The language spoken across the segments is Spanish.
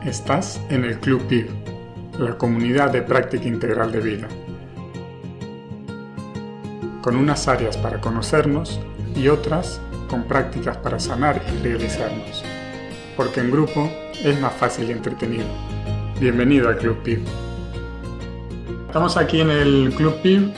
Estás en el Club PIB, la comunidad de práctica integral de vida, con unas áreas para conocernos y otras con prácticas para sanar y realizarnos, porque en grupo es más fácil y entretenido. Bienvenido al Club PIB. Estamos aquí en el Club PIB,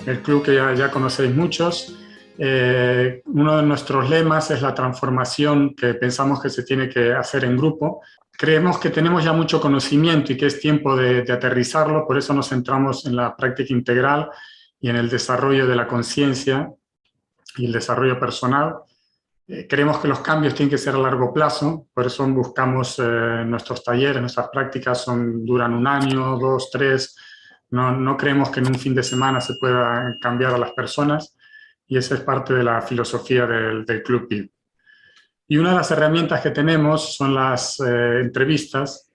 el club que ya conocéis muchos. Uno de nuestros lemas es la transformación que pensamos que se tiene que hacer en grupo. Creemos que tenemos ya mucho conocimiento y que es tiempo de aterrizarlo, por eso nos centramos en la práctica integral y en el desarrollo de la conciencia y el desarrollo personal. Creemos que los cambios tienen que ser a largo plazo, por eso buscamos nuestros talleres, nuestras prácticas duran 1 año, 2, 3. No creemos que en un fin de semana se pueda cambiar a las personas y esa es parte de la filosofía del Club PIB. Y una de las herramientas que tenemos son las entrevistas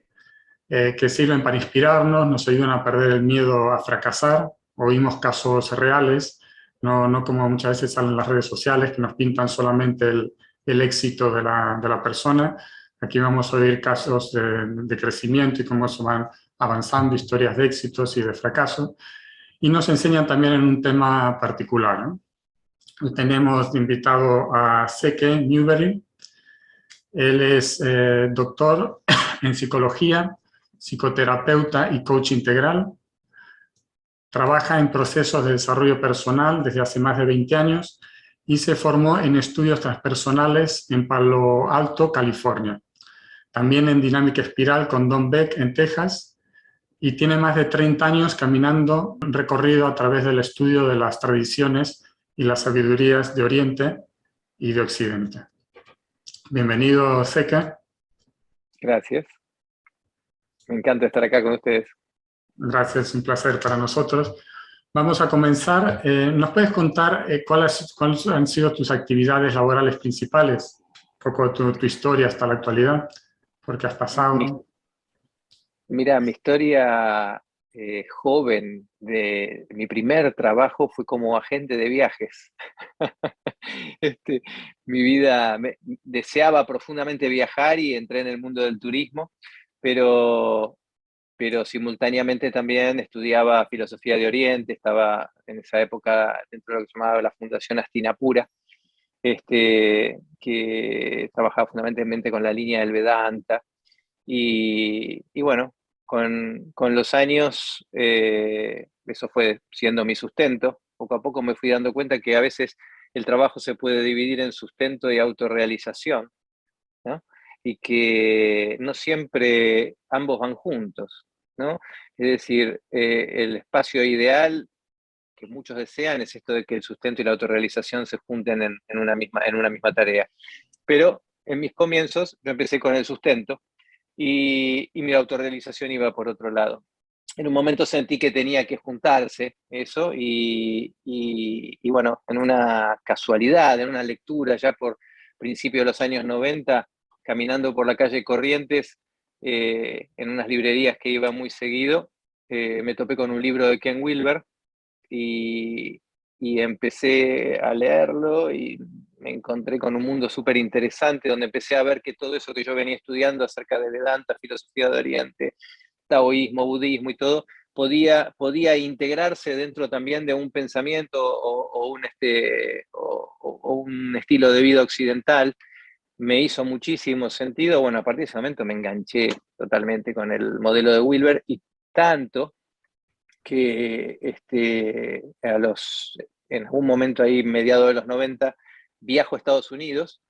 que sirven para inspirarnos, nos ayudan a perder el miedo a fracasar, oímos casos reales, no como muchas veces salen en las redes sociales que nos pintan solamente el éxito de la persona. Aquí vamos a oír casos de crecimiento y cómo se van avanzando, historias de éxitos y de fracaso. Y nos enseñan también en un tema particular, ¿no? Tenemos de invitado a Seke Newbery. Él es doctor en psicología, psicoterapeuta y coach integral. Trabaja en procesos de desarrollo personal desde hace más de 20 años y se formó en estudios transpersonales en Palo Alto, California. También en dinámica espiral con Don Beck en Texas y tiene más de 30 años caminando recorrido a través del estudio de las tradiciones y las sabidurías de Oriente y de Occidente. Bienvenido, Seke. Gracias. Me encanta estar acá con ustedes. Gracias, un placer para nosotros. Vamos a comenzar. ¿Nos puedes contar cuáles han sido tus actividades laborales principales? Un poco tu historia hasta la actualidad, por qué has pasado. Mira, mi historia joven de mi primer trabajo fue como agente de viajes. Mi vida, deseaba profundamente viajar y entré en el mundo del turismo, pero simultáneamente también estudiaba filosofía de Oriente, estaba en esa época dentro de lo que se llamaba la Fundación Hastinapura, que trabajaba fundamentalmente con la línea del Vedanta. Y bueno, con los años eso fue siendo mi sustento. Poco a poco me fui dando cuenta que a veces el trabajo se puede dividir en sustento y autorrealización, ¿no? Y que no siempre ambos van juntos, ¿no? Es decir, el espacio ideal que muchos desean es esto de que el sustento y la autorrealización se junten en una misma tarea. Pero en mis comienzos yo empecé con el sustento y mi autorrealización iba por otro lado. En un momento sentí que tenía que juntarse eso y bueno, en una casualidad, en una lectura ya por principios de los años 90, caminando por la calle Corrientes, en unas librerías que iba muy seguido, me topé con un libro de Ken Wilber y, y empecé a leerlo y me encontré con un mundo súper interesante donde empecé a ver que todo eso que yo venía estudiando acerca de Vedanta, filosofía de Oriente, taoísmo, budismo y todo, podía integrarse dentro también de un pensamiento o un estilo de vida occidental. Me hizo muchísimo sentido. Bueno, a partir de ese momento me enganché totalmente con el modelo de Wilber y tanto que en algún momento ahí, mediados de los 90, viajo a Estados Unidos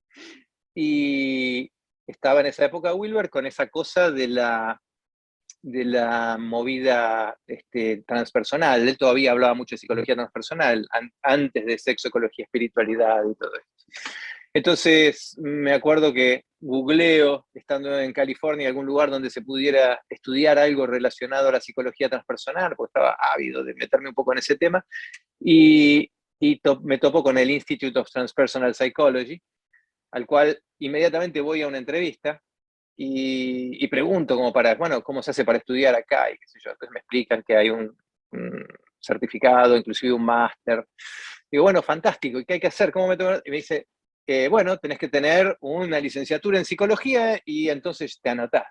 y estaba en esa época Wilber con esa cosa de la movida transpersonal. Él todavía hablaba mucho de psicología transpersonal, antes de sexo, ecología, espiritualidad y todo esto. Entonces me acuerdo que googleo, estando en California, algún lugar donde se pudiera estudiar algo relacionado a la psicología transpersonal, porque estaba ávido de meterme un poco en ese tema, y me topo con el Institute of Transpersonal Psychology, al cual inmediatamente voy a una entrevista y pregunto como bueno, ¿cómo se hace para estudiar acá? Y qué sé yo. Entonces me explican que hay un certificado, inclusive un máster. Digo, bueno, fantástico, ¿y qué hay que hacer? ¿Cómo me tomo? Y me dice, bueno, tenés que tener una licenciatura en psicología y entonces te anotás.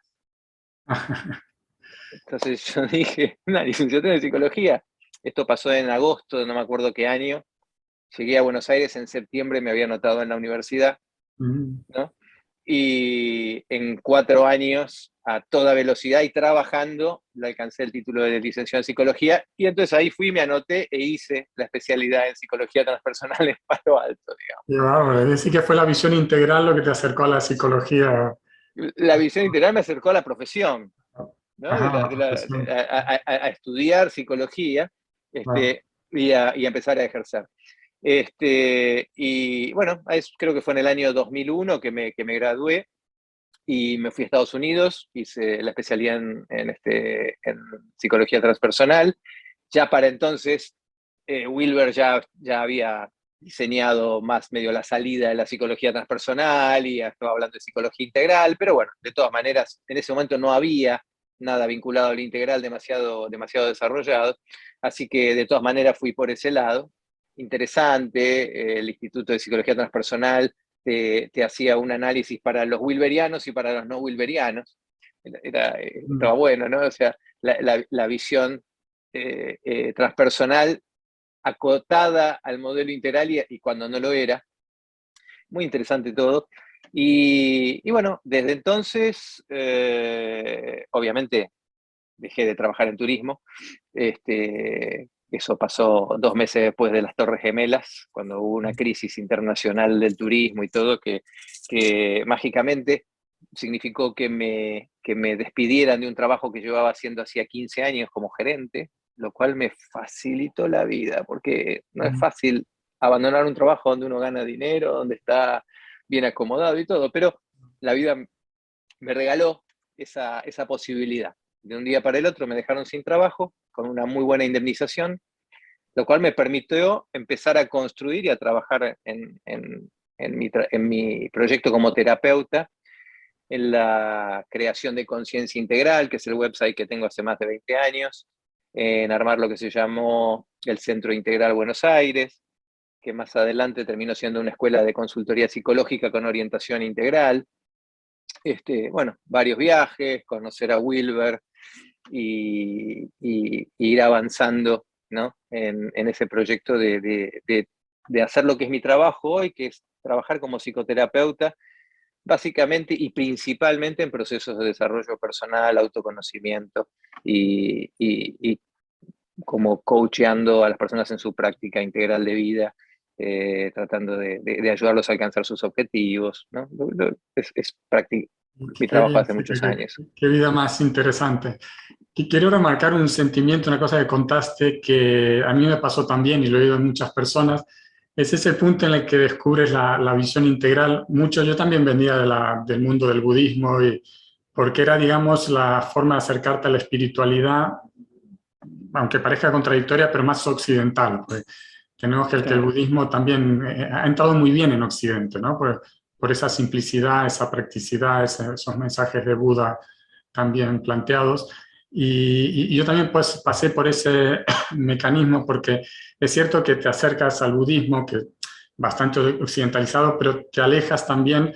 Entonces yo dije, una licenciatura en psicología. Esto pasó en agosto, no me acuerdo qué año. Llegué a Buenos Aires en septiembre, me había anotado en la universidad, Mm. ¿no? Y en 4 años, a toda velocidad y trabajando, le alcancé el título de licenciado en psicología. Y entonces ahí fui, me anoté e hice la especialidad en psicología transpersonal en Palo Alto, digamos. Y vamos, es decir, que fue la visión integral lo que te acercó a la psicología. La visión integral me acercó a la profesión, ¿no? Ajá, la profesión. A estudiar psicología, Claro. y a empezar a ejercer. Y bueno, creo que fue en el año 2001 que me gradué y me fui a Estados Unidos, hice la especialidad en psicología transpersonal. Ya para entonces, Wilber ya había diseñado más medio la salida de la psicología transpersonal y ya estaba hablando de psicología integral, pero bueno, de todas maneras, en ese momento no había nada vinculado al integral demasiado, demasiado desarrollado, así que de todas maneras fui por ese lado. Interesante, el Instituto de Psicología Transpersonal te hacía un análisis para los wilberianos y para los no wilberianos. Estaba Mm. bueno, ¿no? O sea, la visión transpersonal acotada al modelo integral y cuando no lo era. Muy interesante todo. Y bueno, desde entonces, obviamente, dejé de trabajar en turismo. Eso pasó 2 meses después de las Torres Gemelas, cuando hubo una crisis internacional del turismo y todo, que mágicamente significó que me despidieran de un trabajo que llevaba haciendo hacía 15 años como gerente, lo cual me facilitó la vida, porque no es Mm. fácil abandonar un trabajo donde uno gana dinero, donde está bien acomodado y todo, pero la vida me regaló esa posibilidad. De un día para el otro me dejaron sin trabajo, con una muy buena indemnización, lo cual me permitió empezar a construir y a trabajar en mi proyecto como terapeuta, en la creación de conciencia integral, que es el website que tengo hace más de 20 años, en armar lo que se llamó el Centro Integral Buenos Aires, que más adelante terminó siendo una escuela de consultoría psicológica con orientación integral. Bueno, varios viajes, conocer a Wilber y ir avanzando, ¿no? En ese proyecto de hacer lo que es mi trabajo hoy, que es trabajar como psicoterapeuta, básicamente y principalmente en procesos de desarrollo personal, autoconocimiento y como coacheando a las personas en su práctica integral de vida, tratando de ayudarlos a alcanzar sus objetivos, ¿no? Es mi Qué trabajo bien, hace sí, muchos años. qué vida más interesante. Y quiero remarcar un sentimiento, una cosa que contaste que a mí me pasó también y lo he oído en muchas personas, es ese punto en el que descubres la visión integral. Mucho, yo también venía del mundo del budismo, y porque era, digamos, la forma de acercarte a la espiritualidad, aunque parezca contradictoria, pero más occidental. Pues tenemos que el Claro. budismo también ha entrado muy bien en Occidente, ¿no? Por esa simplicidad, esa practicidad, esos mensajes de Buda también planteados. Y yo también pues, pasé por ese mecanismo porque es cierto que te acercas al budismo, que es bastante occidentalizado, pero te alejas también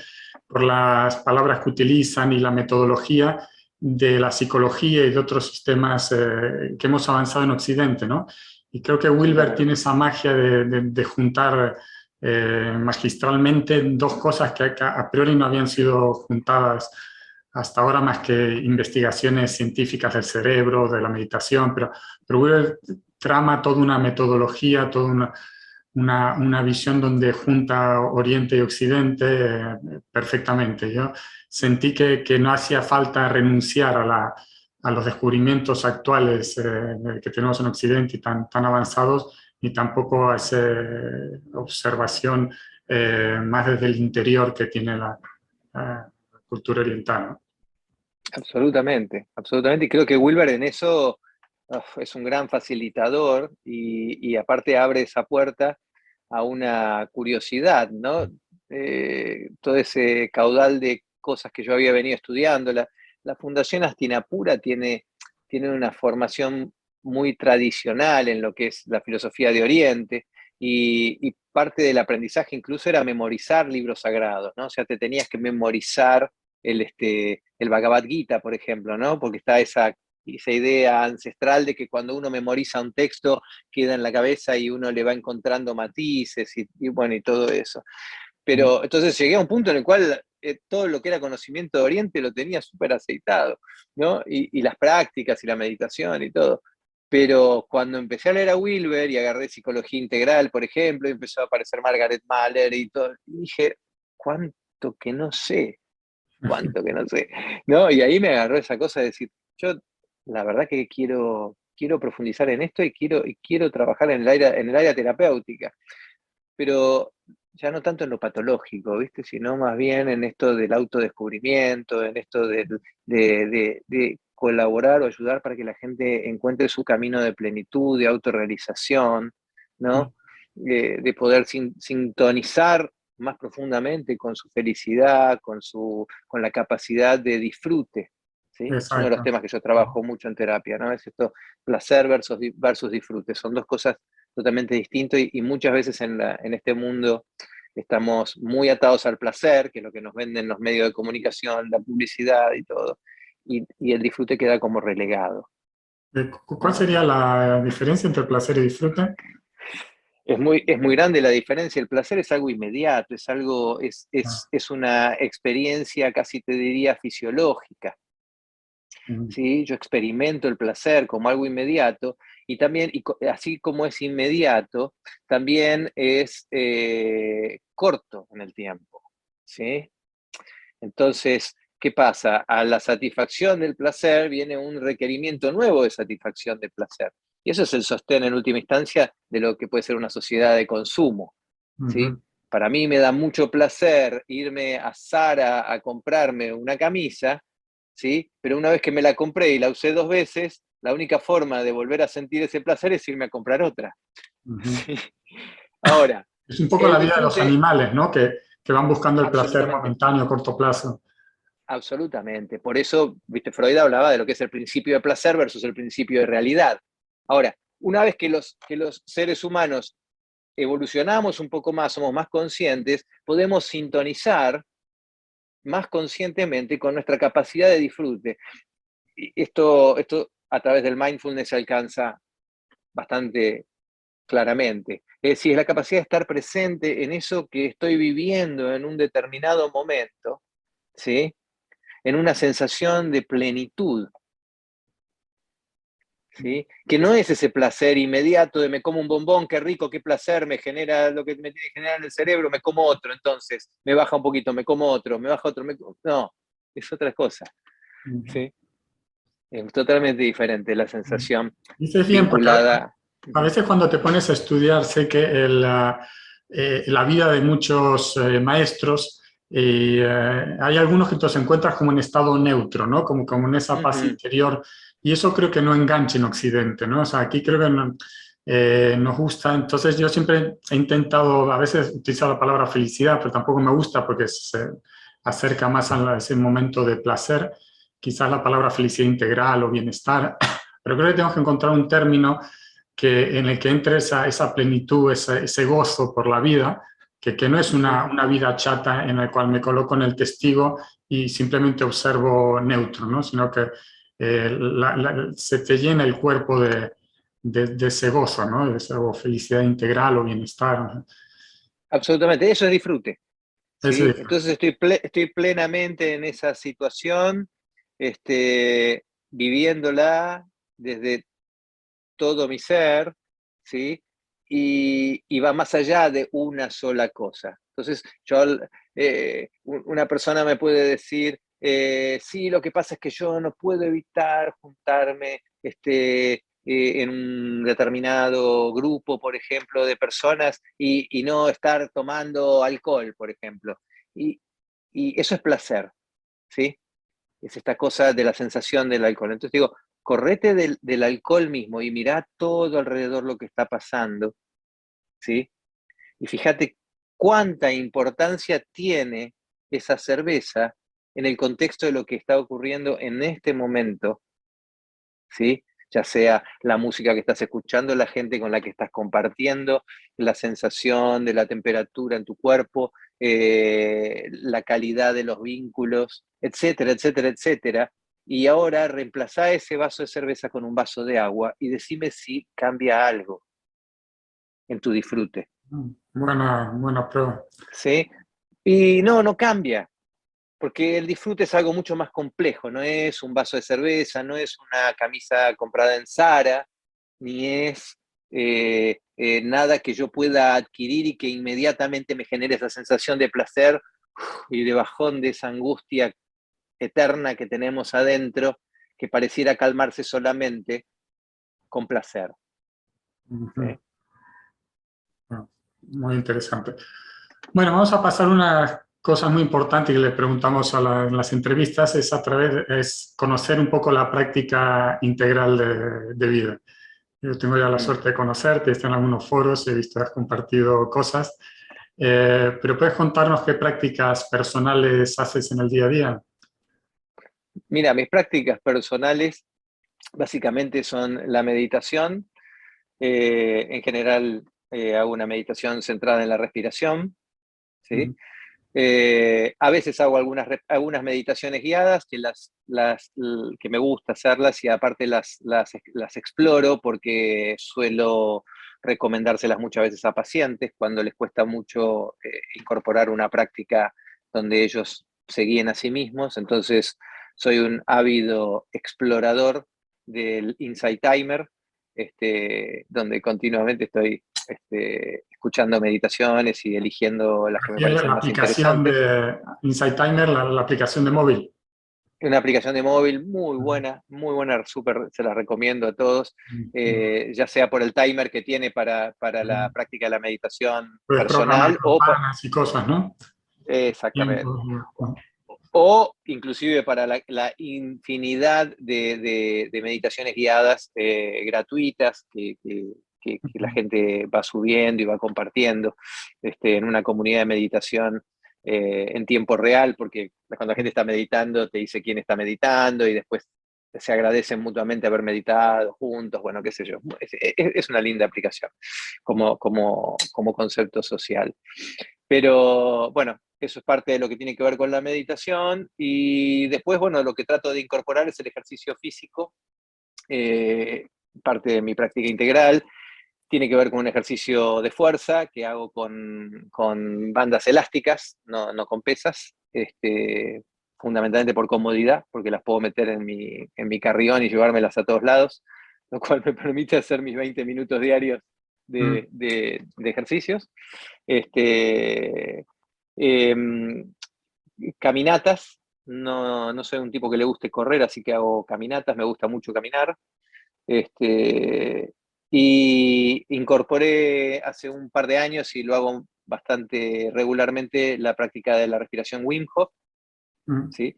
por las palabras que utilizan y la metodología de la psicología y de otros sistemas que hemos avanzado en Occidente, ¿no? Y creo que Wilber Claro. tiene esa magia de juntar magistralmente dos cosas que a priori no habían sido juntadas hasta ahora más que investigaciones científicas del cerebro, de la meditación, pero Wilber trama toda una metodología, toda una visión donde junta Oriente y Occidente perfectamente. Yo sentí que no hacía falta renunciar a los descubrimientos actuales que tenemos en Occidente y tan avanzados, ni tampoco a esa observación más desde el interior que tiene la cultura oriental, ¿no? Absolutamente, absolutamente. Y creo que Wilber en eso es un gran facilitador y aparte abre esa puerta a una curiosidad, ¿no? Todo ese caudal de cosas que yo había venido estudiando. La Fundación Hastinapura tiene una formación muy tradicional en lo que es la filosofía de Oriente y parte del aprendizaje incluso era memorizar libros sagrados, ¿no? O sea, te tenías que memorizar el Bhagavad Gita, por ejemplo, ¿no? Porque está esa idea ancestral de que cuando uno memoriza un texto queda en la cabeza y uno le va encontrando matices y bueno, y todo eso. Pero entonces llegué a un punto en el cual todo lo que era conocimiento de Oriente lo tenía súper aceitado, ¿no? Y las prácticas y la meditación y todo. Pero cuando empecé a leer a Wilber y agarré psicología integral, por ejemplo, y empezó a aparecer Margaret Mahler y todo, y dije, ¿cuánto que no sé? ¿Cuánto que no sé? ¿No? Y ahí me agarró esa cosa de decir, yo la verdad que quiero profundizar en esto y quiero trabajar en el área terapéutica, pero ya no tanto en lo patológico, ¿viste? Sino más bien en esto del autodescubrimiento, en esto de colaborar o ayudar para que la gente encuentre su camino de plenitud, de autorrealización, ¿no? De poder sintonizar más profundamente con su felicidad, con la capacidad de disfrute, ¿sí? Es uno de los Exacto. temas que yo trabajo mucho en terapia, ¿no? Es esto, placer versus disfrute. Son dos cosas totalmente distintas y muchas veces en este mundo estamos muy atados al placer, que es lo que nos venden los medios de comunicación, la publicidad y todo, y el disfrute queda como relegado, ¿Cuál ¿no? sería la diferencia entre placer y disfrute? Es muy grande la diferencia. El placer es algo inmediato, Ah, es una experiencia, casi te diría, fisiológica. mm, ¿Sí? Yo experimento el placer como algo inmediato y también, así como es inmediato, también es corto en el tiempo. ¿Sí? Entonces, ¿qué pasa? A la satisfacción del placer viene un requerimiento nuevo de satisfacción del placer. Y eso es el sostén en última instancia de lo que puede ser una sociedad de consumo. ¿Sí? ujú. Para mí me da mucho placer irme a Zara a comprarme una camisa, ¿sí? Pero una vez que me la compré y la usé 2 veces, la única forma de volver a sentir ese placer es irme a comprar otra. Ujú. ¿Sí? Ahora, Es un poco el la vida de los disfrute, animales, ¿no? Que van buscando el placer absolutamente. momentáneo a corto plazo. Absolutamente. Por eso, viste, Freud hablaba de lo que es el principio de placer versus el principio de realidad. Ahora, una vez que los seres humanos evolucionamos un poco más, somos más conscientes, podemos sintonizar más conscientemente con nuestra capacidad de disfrute. Y esto a través del mindfulness se alcanza bastante claramente. Es decir, es la capacidad de estar presente en eso que estoy viviendo en un determinado momento, ¿sí? En una sensación de plenitud, ¿sí? Que no es ese placer inmediato de me como un bombón, qué rico, qué placer, me genera lo que me tiene que generar en el cerebro, me como otro, entonces me baja un poquito, me como otro, me baja otro, no, es otra cosa, Ujú. ¿sí? Es totalmente diferente la sensación Dices bien, porque vinculada. a Ujú, veces cuando te pones a estudiar, sé que la vida de muchos maestros, hay algunos que te los encuentras como en estado neutro, ¿no? Como en esa paz ujú, interior. Y eso creo que no engancha en Occidente, ¿no? O sea, aquí creo que nos gusta. Entonces yo siempre he intentado, a veces utilizar la palabra felicidad, pero tampoco me gusta porque se acerca más a ese momento de placer. Quizás la palabra felicidad integral o bienestar, pero creo que tenemos que encontrar un término en el que entre esa plenitud, ese gozo por la vida, que no es ujú. una vida chata en la cual me coloco en el testigo y simplemente observo neutro, ¿no? Sino que se te llena el cuerpo de ese gozo, ¿no? De esa felicidad integral o bienestar, ¿no? Absolutamente, eso es disfrute, Ese ¿sí? Entonces estoy plenamente en esa situación, viviéndola desde todo mi ser, ¿sí? Y va más allá de una sola cosa. Entonces, una persona me puede decir, sí, lo que pasa es que yo no puedo evitar juntarme en un determinado grupo, por ejemplo, de personas y no estar tomando alcohol, por ejemplo. Y, y eso es placer, ¿sí? Es esta cosa de la sensación del alcohol. Entonces digo, correte del alcohol mismo y mirá todo alrededor lo que está pasando, ¿sí? Y fíjate cuánta importancia tiene esa cerveza en el contexto de lo que está ocurriendo en este momento, ¿sí? Ya sea la música que estás escuchando, la gente con la que estás compartiendo, la sensación de la temperatura en tu cuerpo, la calidad de los vínculos, etcétera, etcétera, etcétera. Y ahora reemplazá ese vaso de cerveza con un vaso de agua y decime si cambia algo en tu disfrute. Buena prueba. ¿Sí? Y no, no cambia, porque el disfrute es algo mucho más complejo, no es un vaso de cerveza, no es una camisa comprada en Zara, ni es nada que yo pueda adquirir y que inmediatamente me genere esa sensación de placer y de bajón de esa angustia eterna que tenemos adentro, que pareciera calmarse solamente con placer. ¿Sí? Muy interesante. Bueno, vamos a pasar unas cosas muy importantes que le preguntamos en las entrevistas, es conocer un poco la práctica integral de vida. Yo tengo ya la suerte de conocerte, estoy en algunos foros, he visto que has compartido cosas, pero ¿puedes contarnos qué prácticas personales haces en el día a día? Mira, mis prácticas personales básicamente son la meditación. En general hago una meditación centrada en la respiración, ¿sí? A veces hago algunas meditaciones guiadas que me gusta hacerlas y aparte las exploro porque suelo recomendárselas muchas veces a pacientes cuando les cuesta mucho incorporar una práctica donde ellos se guíen a sí mismos. Entonces, soy un ávido explorador del Insight Timer, donde continuamente estoy escuchando meditaciones y eligiendo las que me Y la parecen más aplicación interesantes. de Insight Timer, la aplicación de móvil. Una aplicación de móvil muy buena, súper, se la recomiendo a todos, ya sea por el timer que tiene para la práctica de la meditación Puedes programar personal campanas y cosas, ¿no? exactamente, Tiempos. o inclusive para la infinidad de meditaciones guiadas gratuitas que la gente va subiendo y va compartiendo en una comunidad de meditación en tiempo real, porque cuando la gente está meditando te dice quién está meditando y después se agradecen mutuamente haber meditado juntos, bueno, qué sé yo. Es una linda aplicación como concepto social. Pero bueno, eso es parte de lo que tiene que ver con la meditación y después, bueno, lo que trato de incorporar es el ejercicio físico, parte de mi práctica integral. Tiene que ver con un ejercicio de fuerza que hago con bandas elásticas, no con pesas, fundamentalmente por comodidad, porque las puedo meter en mi carrión y llevármelas a todos lados, lo cual me permite hacer mis 20 minutos diarios de ejercicios. Este, em, Caminatas, no soy un tipo que le guste correr, así que hago caminatas, me gusta mucho caminar. Este, y incorporé hace un par de años y lo hago bastante regularmente la práctica de la respiración Wim Hof, ¿sí?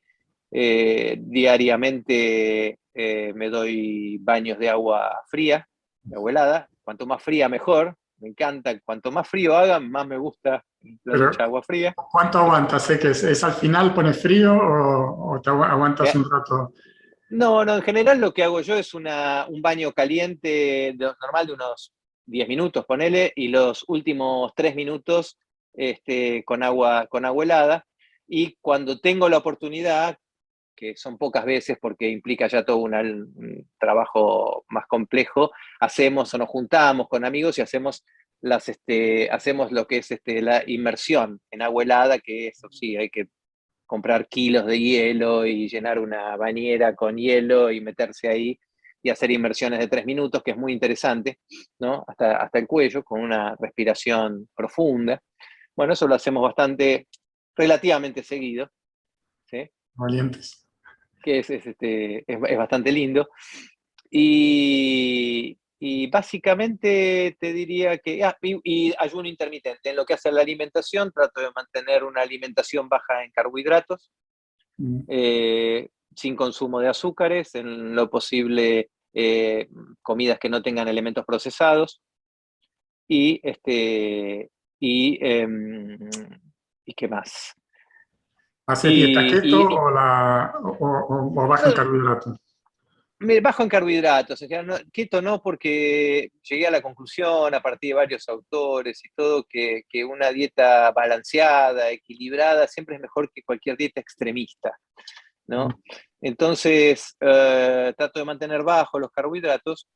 Diariamente me doy baños de agua fría, de agua helada. Cuanto más fría, mejor. Me encanta. Cuanto más frío hagan, más me gusta la ducha de Pero, agua fría. ¿cuánto aguantas? Sé que es al final pones frío o te aguantas Eh, un rato. no, en general lo que hago yo es un baño caliente normal de unos 10 minutos, ponele, y los últimos 3 minutos con agua helada. Y cuando tengo la oportunidad, que son pocas veces porque implica ya todo un trabajo más complejo, hacemos o nos juntamos con amigos y hacemos lo que es la inmersión en agua helada, que eso sí, hay que comprar kilos de hielo y llenar una bañera con hielo y meterse ahí y hacer inmersiones de 3 minutos, que es muy interesante, ¿no? Hasta el cuello, con una respiración profunda. Bueno, eso lo hacemos relativamente seguido, ¿sí? Valientes. Que es bastante lindo. Y básicamente te diría que, y ayuno intermitente. En lo que hace a la alimentación, trato de mantener una alimentación baja en carbohidratos, sin consumo de azúcares, en lo posible comidas que no tengan elementos procesados. Y, y, em, ¿Y qué más? ¿Haces dieta Y, keto y, o baja en carbohidratos? Me bajo en carbohidratos, en general, keto no, porque llegué a la conclusión a partir de varios autores y todo que una dieta balanceada, equilibrada, siempre es mejor que cualquier dieta extremista, ¿no? Entonces, trato de mantener bajos los carbohidratos,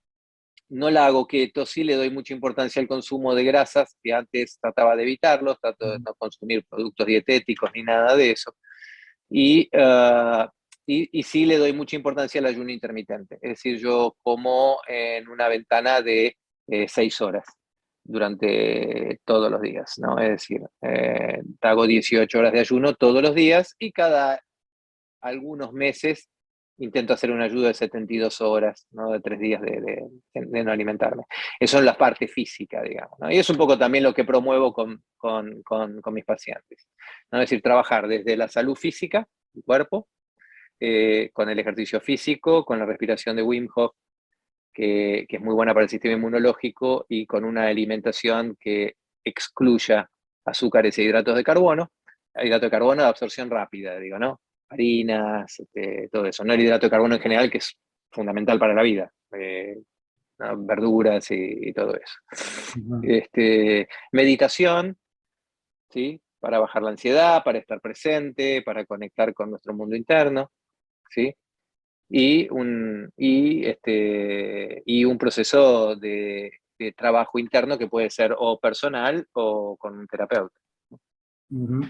no la hago keto, sí le doy mucha importancia al consumo de grasas, que antes trataba de evitarlos, trato de no consumir productos dietéticos ni nada de eso. Y, y sí le doy mucha importancia al ayuno intermitente. Es decir, yo como en una ventana de 6 horas durante todos los días, ¿no? Es decir, hago 18 horas de ayuno todos los días y cada algunos meses intento hacer un ayuno de 72 horas, ¿no? De 3 días de no alimentarme. Eso es la parte física, digamos, ¿no? Y es un poco también lo que promuevo con mis pacientes, ¿no? Es decir, trabajar desde la salud física, el cuerpo, con el ejercicio físico, con la respiración de Wim Hof, que es muy buena para el sistema inmunológico, y con una alimentación que excluya azúcares e hidratos de carbono. Hidrato de carbono de absorción rápida, digo, ¿no? Harinas, todo eso. No el hidrato de carbono en general, que es fundamental para la vida. ¿No? Verduras y todo eso. Ujú. Meditación, ¿sí? Para bajar la ansiedad, para estar presente, para conectar con nuestro mundo interno, ¿sí? Y un proceso de trabajo interno que puede ser o personal o con un terapeuta. Ujú.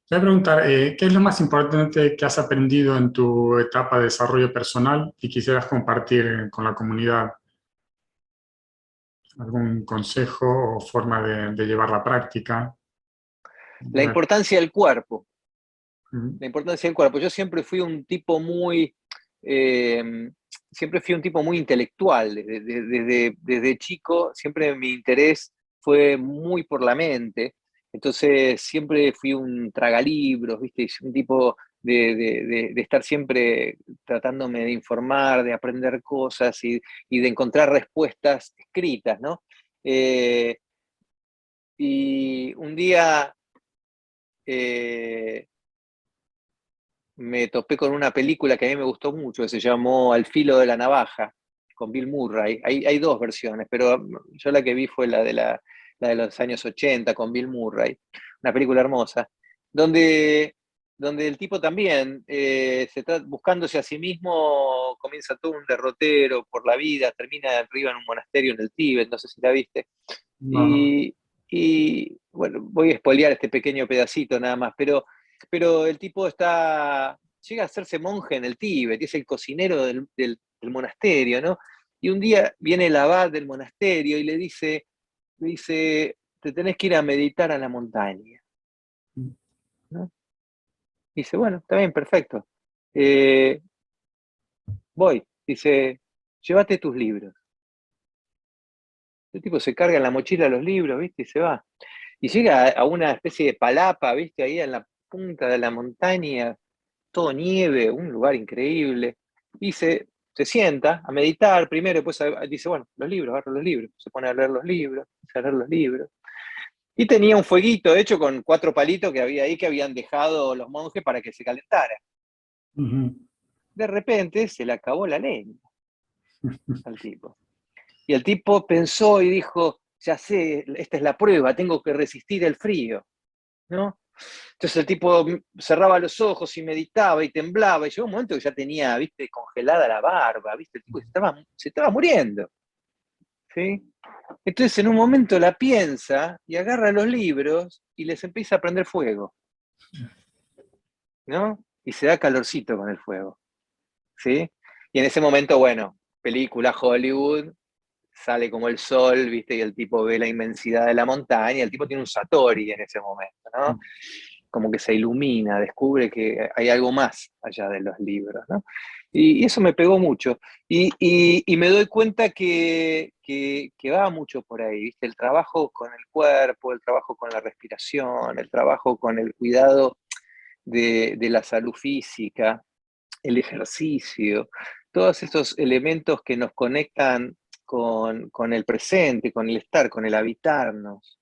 Te voy a preguntar, ¿qué es lo más importante que has aprendido en tu etapa de desarrollo personal y quisieras compartir con la comunidad? ¿Algún consejo o forma de llevar la práctica? La Bueno, importancia del cuerpo. ujú, La importancia del cuerpo. Yo siempre fui un tipo eh, siempre fui un tipo muy intelectual. Desde chico, siempre mi interés fue muy por la mente. Entonces, siempre fui un tragalibros, ¿viste? Un tipo de estar siempre tratándome de informar, de aprender cosas y de encontrar respuestas escritas, ¿no? Eh, y un día eh, me topé con una película que a mí me gustó mucho, que se llamó Al filo de la navaja, con Bill Murray. Hay dos versiones, pero yo la que vi fue la de los años 80 con Bill Murray, una película hermosa, donde, donde el tipo también, buscándose a sí mismo, comienza todo un derrotero por la vida, termina arriba en un monasterio en el Tíbet, no sé si la viste. no, no. Y bueno, voy a spoilear este pequeño pedacito nada más, pero el tipo llega a hacerse monje en el Tíbet, y es el cocinero del monasterio, ¿no? Y un día viene el abad del monasterio y le dice, te tenés que ir a meditar a la montaña, ¿no? Y dice, bueno, está bien, perfecto. Eh, Voy. Dice, llévate tus libros. El tipo se carga en la mochila los libros, ¿viste? Y se va. Y llega a una especie de palapa, ¿viste? Ahí en la punta de la montaña, todo nieve, un lugar increíble. Y se sienta a meditar primero, después dice, bueno, los libros, agarra los libros. Se pone a leer los libros, a leer los libros. Y tenía un fueguito hecho con 4 palitos que había ahí que habían dejado los monjes para que se calentara. Ujú. De repente se le acabó la leña al tipo. Y el tipo pensó y dijo, ya sé, esta es la prueba, tengo que resistir el frío, ¿no? Entonces el tipo cerraba los ojos y meditaba y temblaba, y llegó un momento que ya tenía, viste, congelada la barba, viste, el tipo se estaba muriendo, ¿sí? Entonces en un momento la piensa y agarra los libros y les empieza a prender fuego, ¿no? Y se da calorcito con el fuego, ¿sí? Y en ese momento, bueno, película Hollywood, sale como el sol, ¿viste? Y el tipo ve la inmensidad de la montaña, el tipo tiene un Satori en ese momento, ¿no? Como que se ilumina, descubre que hay algo más allá de los libros, ¿no? Y eso me pegó mucho. Y me doy cuenta que va mucho por ahí, ¿viste? El trabajo con el cuerpo, el trabajo con la respiración, el trabajo con el cuidado de la salud física, el ejercicio, todos esos elementos que nos conectan con el presente, con el estar, con el habitarnos,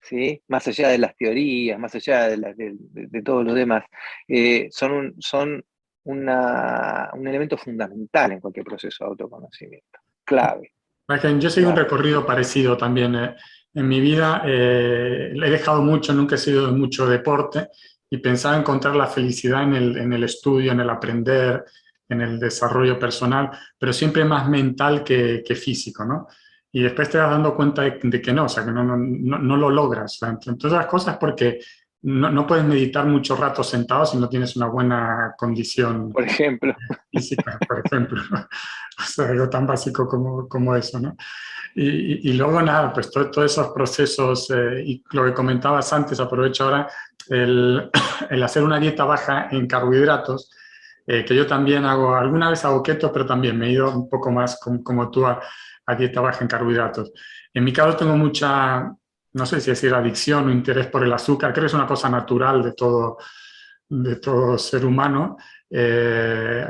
¿sí? Más allá de las teorías, más allá de todo lo demás, son un elemento fundamental en cualquier proceso de autoconocimiento. Clave, Yo seguí un clave. recorrido parecido también. En mi vida he dejado mucho, nunca he sido de mucho deporte y pensaba encontrar la felicidad en el estudio, en el aprender, en el desarrollo personal, pero siempre más mental que físico, ¿no? Y después te vas dando cuenta de que no, o sea, que no lo logras. O sea, entre todas las cosas porque no puedes meditar mucho rato sentado si no tienes una buena condición Por ejemplo, física, por ejemplo. O sea, algo tan básico como eso, ¿no? Y luego nada, pues todos esos procesos, y lo que comentabas antes, aprovecho ahora, el, el hacer una dieta baja en carbohidratos, que yo también hago, alguna vez hago keto, pero también me he ido un poco más como tú a dieta baja en carbohidratos. En mi caso tengo mucha, no sé si decir adicción o interés por el azúcar, creo que es una cosa natural de todo ser humano. Eh,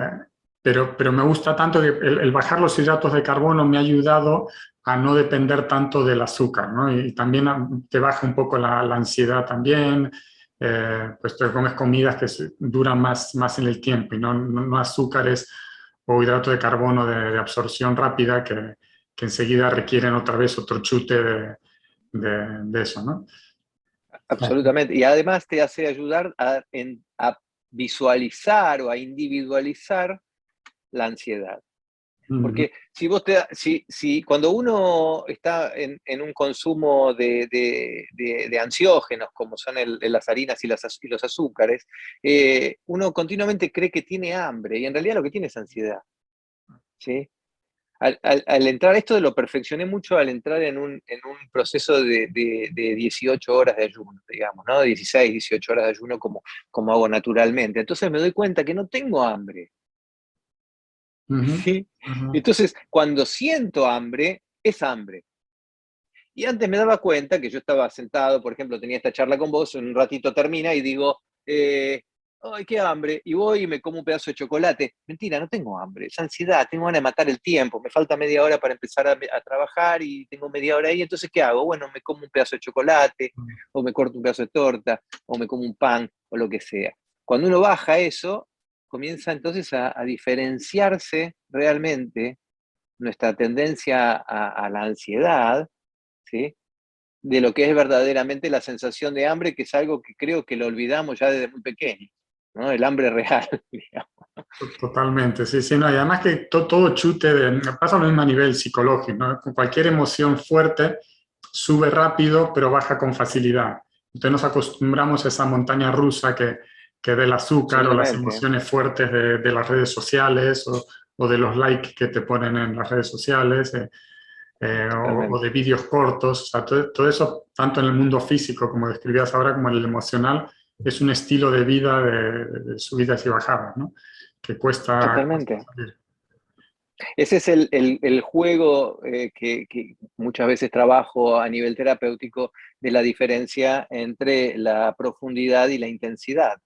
pero me gusta tanto que el bajar los hidratos de carbono me ha ayudado a no depender tanto del azúcar, ¿no? Y también te baja un poco la ansiedad también, pues te comes comidas que duran más en el tiempo y no azúcares o hidratos de carbono de absorción rápida que enseguida requieren otra vez otro chute de eso, ¿no? absolutamente. Y además te hace ayudar a visualizar o a individualizar la ansiedad. Ujú. Porque si cuando uno está en un consumo de ansiógenos, como son las harinas y los azúcares, uno continuamente cree que tiene hambre y en realidad lo que tiene es ansiedad. ¿Sí? Al entrar, esto lo perfeccioné mucho al entrar en un proceso de 18 horas de ayuno, digamos, ¿no? 16, 18 horas de ayuno como hago naturalmente. Entonces me doy cuenta que no tengo hambre. Ujú. ¿Sí? Ujú. Entonces, cuando siento hambre, es hambre. Y antes me daba cuenta que yo estaba sentado, por ejemplo, tenía esta charla con vos, en un ratito termina y digo, ¡ay, qué hambre! Y voy y me como un pedazo de chocolate. Mentira, no tengo hambre, es ansiedad, tengo ganas de matar el tiempo, me falta media hora para empezar a trabajar y tengo media hora ahí, entonces, ¿qué hago? Bueno, me como un pedazo de chocolate, o me corto un pedazo de torta, o me como un pan, o lo que sea. Cuando uno baja eso, comienza entonces a diferenciarse realmente nuestra tendencia a la ansiedad, ¿sí? De lo que es verdaderamente la sensación de hambre, que es algo que creo que lo olvidamos ya desde muy pequeño, ¿no? El hambre real, digamos. Totalmente, sí, sí, no, y además que todo chute, pasa lo mismo a nivel psicológico, ¿no? Con cualquier emoción fuerte sube rápido, pero baja con facilidad. Entonces nos acostumbramos a esa montaña rusa que del azúcar o las Absolutamente, emociones fuertes de las redes sociales o de los likes que te ponen en las redes sociales o totalmente. de vídeos cortos. O sea, todo eso, tanto en el mundo físico, como describías ahora, como en el emocional, es un estilo de vida de subidas y bajadas, ¿no? Que cuesta Totalmente. salir. Ese es el juego que muchas veces trabajo a nivel terapéutico de la diferencia entre la profundidad y la intensidad,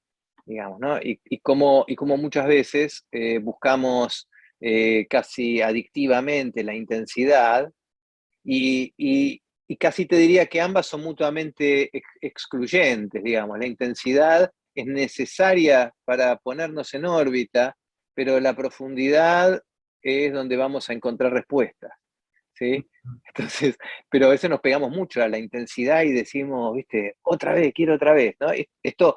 digamos, ¿no? Y como muchas veces buscamos casi adictivamente la intensidad y casi te diría que ambas son mutuamente excluyentes, digamos. La intensidad es necesaria para ponernos en órbita, pero la profundidad es donde vamos a encontrar respuestas, ¿sí? Entonces, pero a veces nos pegamos mucho a la intensidad y decimos, viste, otra vez, quiero otra vez, ¿no? Esto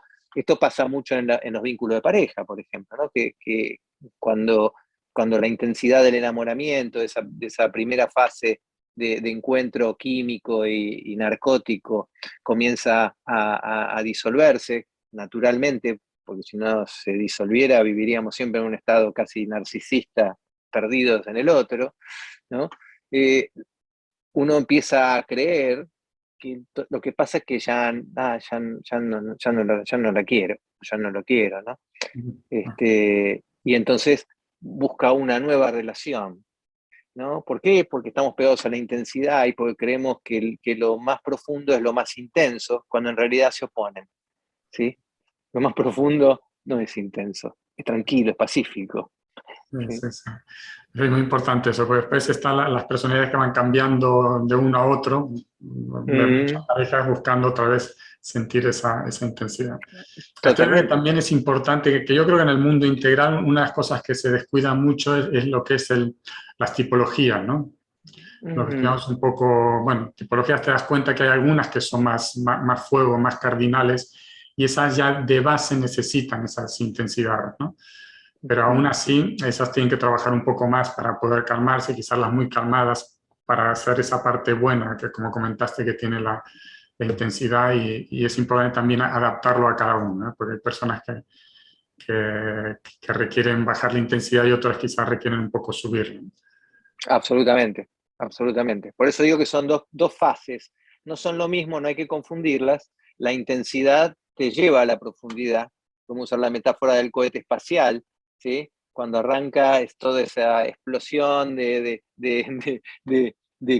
pasa mucho en los vínculos de pareja, por ejemplo, ¿no? Que cuando, cuando la intensidad del enamoramiento, de esa primera fase de encuentro químico y narcótico comienza a disolverse naturalmente, porque si no se disolviera viviríamos siempre en un estado casi narcisista, perdidos en el otro, ¿no? Eh, Uno empieza a creer que lo que pasa es que ya no la quiero, ya no lo quiero, ¿no? Y entonces busca una nueva relación, ¿no? ¿Por qué? Porque estamos pegados a la intensidad y porque creemos que lo más profundo es lo más intenso, cuando en realidad se oponen, ¿sí? Lo más profundo no es intenso, es tranquilo, es pacífico, Sí, ¿sí? sí, sí. Es muy importante eso, porque después están las personalidades que van cambiando de uno a otro. Muchas Mm, parejas buscando otra vez sentir esa intensidad. Esto Totalmente. también es importante, que yo creo que en el mundo integral una de las cosas que se descuida mucho es lo que es las tipologías, ¿no? Lo que Ujú. estudiamos un poco, bueno, tipologías te das cuenta que hay algunas que son más fuego, más cardinales, y esas ya de base necesitan esas intensidades, ¿no? Pero aún Ujú. así, esas tienen que trabajar un poco más para poder calmarse, quizás las muy calmadas para hacer esa parte buena, que como comentaste, que tiene la intensidad y es importante también adaptarlo a cada uno, ¿no? Porque hay personas que requieren bajar la intensidad y otras quizás requieren un poco subirla. Absolutamente, absolutamente. Por eso digo que son dos fases. No son lo mismo, no hay que confundirlas. La intensidad te lleva a la profundidad. Vamos a usar la metáfora del cohete espacial, ¿sí? Cuando arranca es toda esa explosión de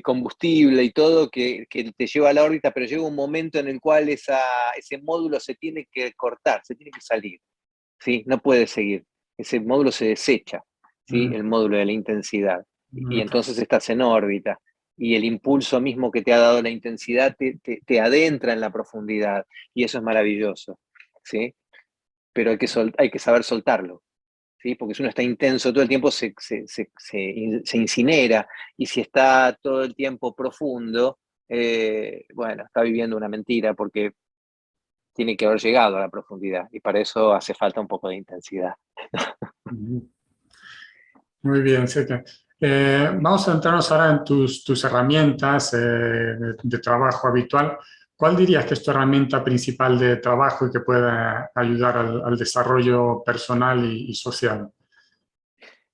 combustible y todo que te lleva a la órbita, pero llega un momento en el cual ese módulo se tiene que cortar, se tiene que salir, ¿sí? No puede seguir. Ese módulo se desecha, ¿sí? Mm, El módulo de la intensidad. Y mm, entonces estás en órbita. Y el impulso mismo que te ha dado la intensidad te adentra en la profundidad. Y eso es maravilloso, ¿sí? Pero hay que saber soltarlo, ¿sí? Porque si uno está intenso todo el tiempo se incinera. Y si está todo el tiempo profundo, bueno, está viviendo una mentira porque tiene que haber llegado a la profundidad. Y para eso hace falta un poco de intensidad. mm. Muy bien, Seca. Vamos a centrarnos ahora en tus herramientas de trabajo habitual. ¿Cuál dirías que es tu herramienta principal de trabajo y que puede ayudar al desarrollo personal y social?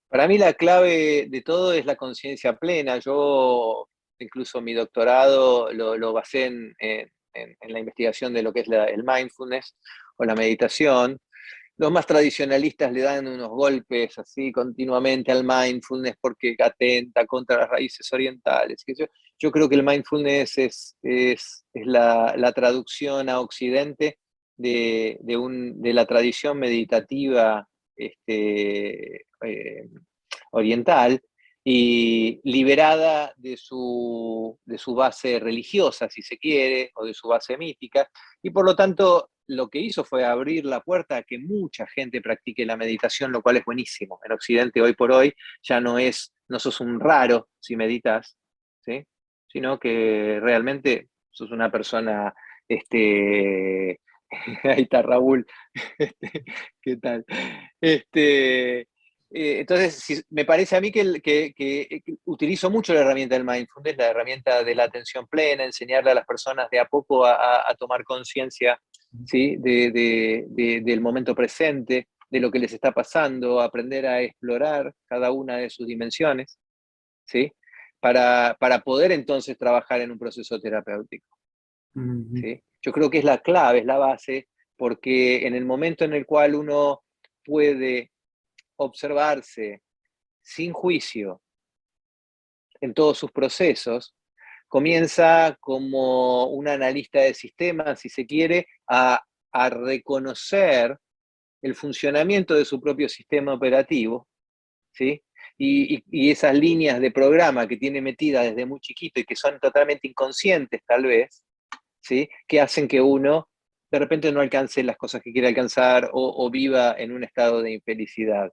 Para mí la clave de todo es la conciencia plena. Yo incluso mi doctorado lo basé en la investigación de lo que es el mindfulness o la meditación. Los más tradicionalistas le dan unos golpes así continuamente al mindfulness porque atenta contra las raíces orientales. Yo creo que el mindfulness es la traducción a Occidente de la tradición meditativa oriental y liberada de su base religiosa, si se quiere, o de su base mítica, y por lo tanto lo que hizo fue abrir la puerta a que mucha gente practique la meditación, lo cual es buenísimo. En Occidente hoy por hoy ya no sos un raro si meditas, ¿sí? Sino que realmente sos una persona, ahí está Raúl, ¿qué tal? Este, entonces, me parece a mí que utilizo mucho la herramienta del mindfulness, la herramienta de la atención plena, enseñarle a las personas de a poco a tomar conciencia, ¿sí? Del momento presente, de lo que les está pasando, aprender a explorar cada una de sus dimensiones, ¿sí? Para poder entonces trabajar en un proceso terapéutico, Mm, ¿sí? Yo creo que es la clave, es la base, porque en el momento en el cual uno puede observarse sin juicio en todos sus procesos, comienza como un analista de sistemas, si se quiere, a reconocer el funcionamiento de su propio sistema operativo, ¿sí? Y esas líneas de programa que tiene metidas desde muy chiquito y que son totalmente inconscientes tal vez, ¿sí? Que hacen que uno de repente no alcance las cosas que quiere alcanzar o viva en un estado de infelicidad.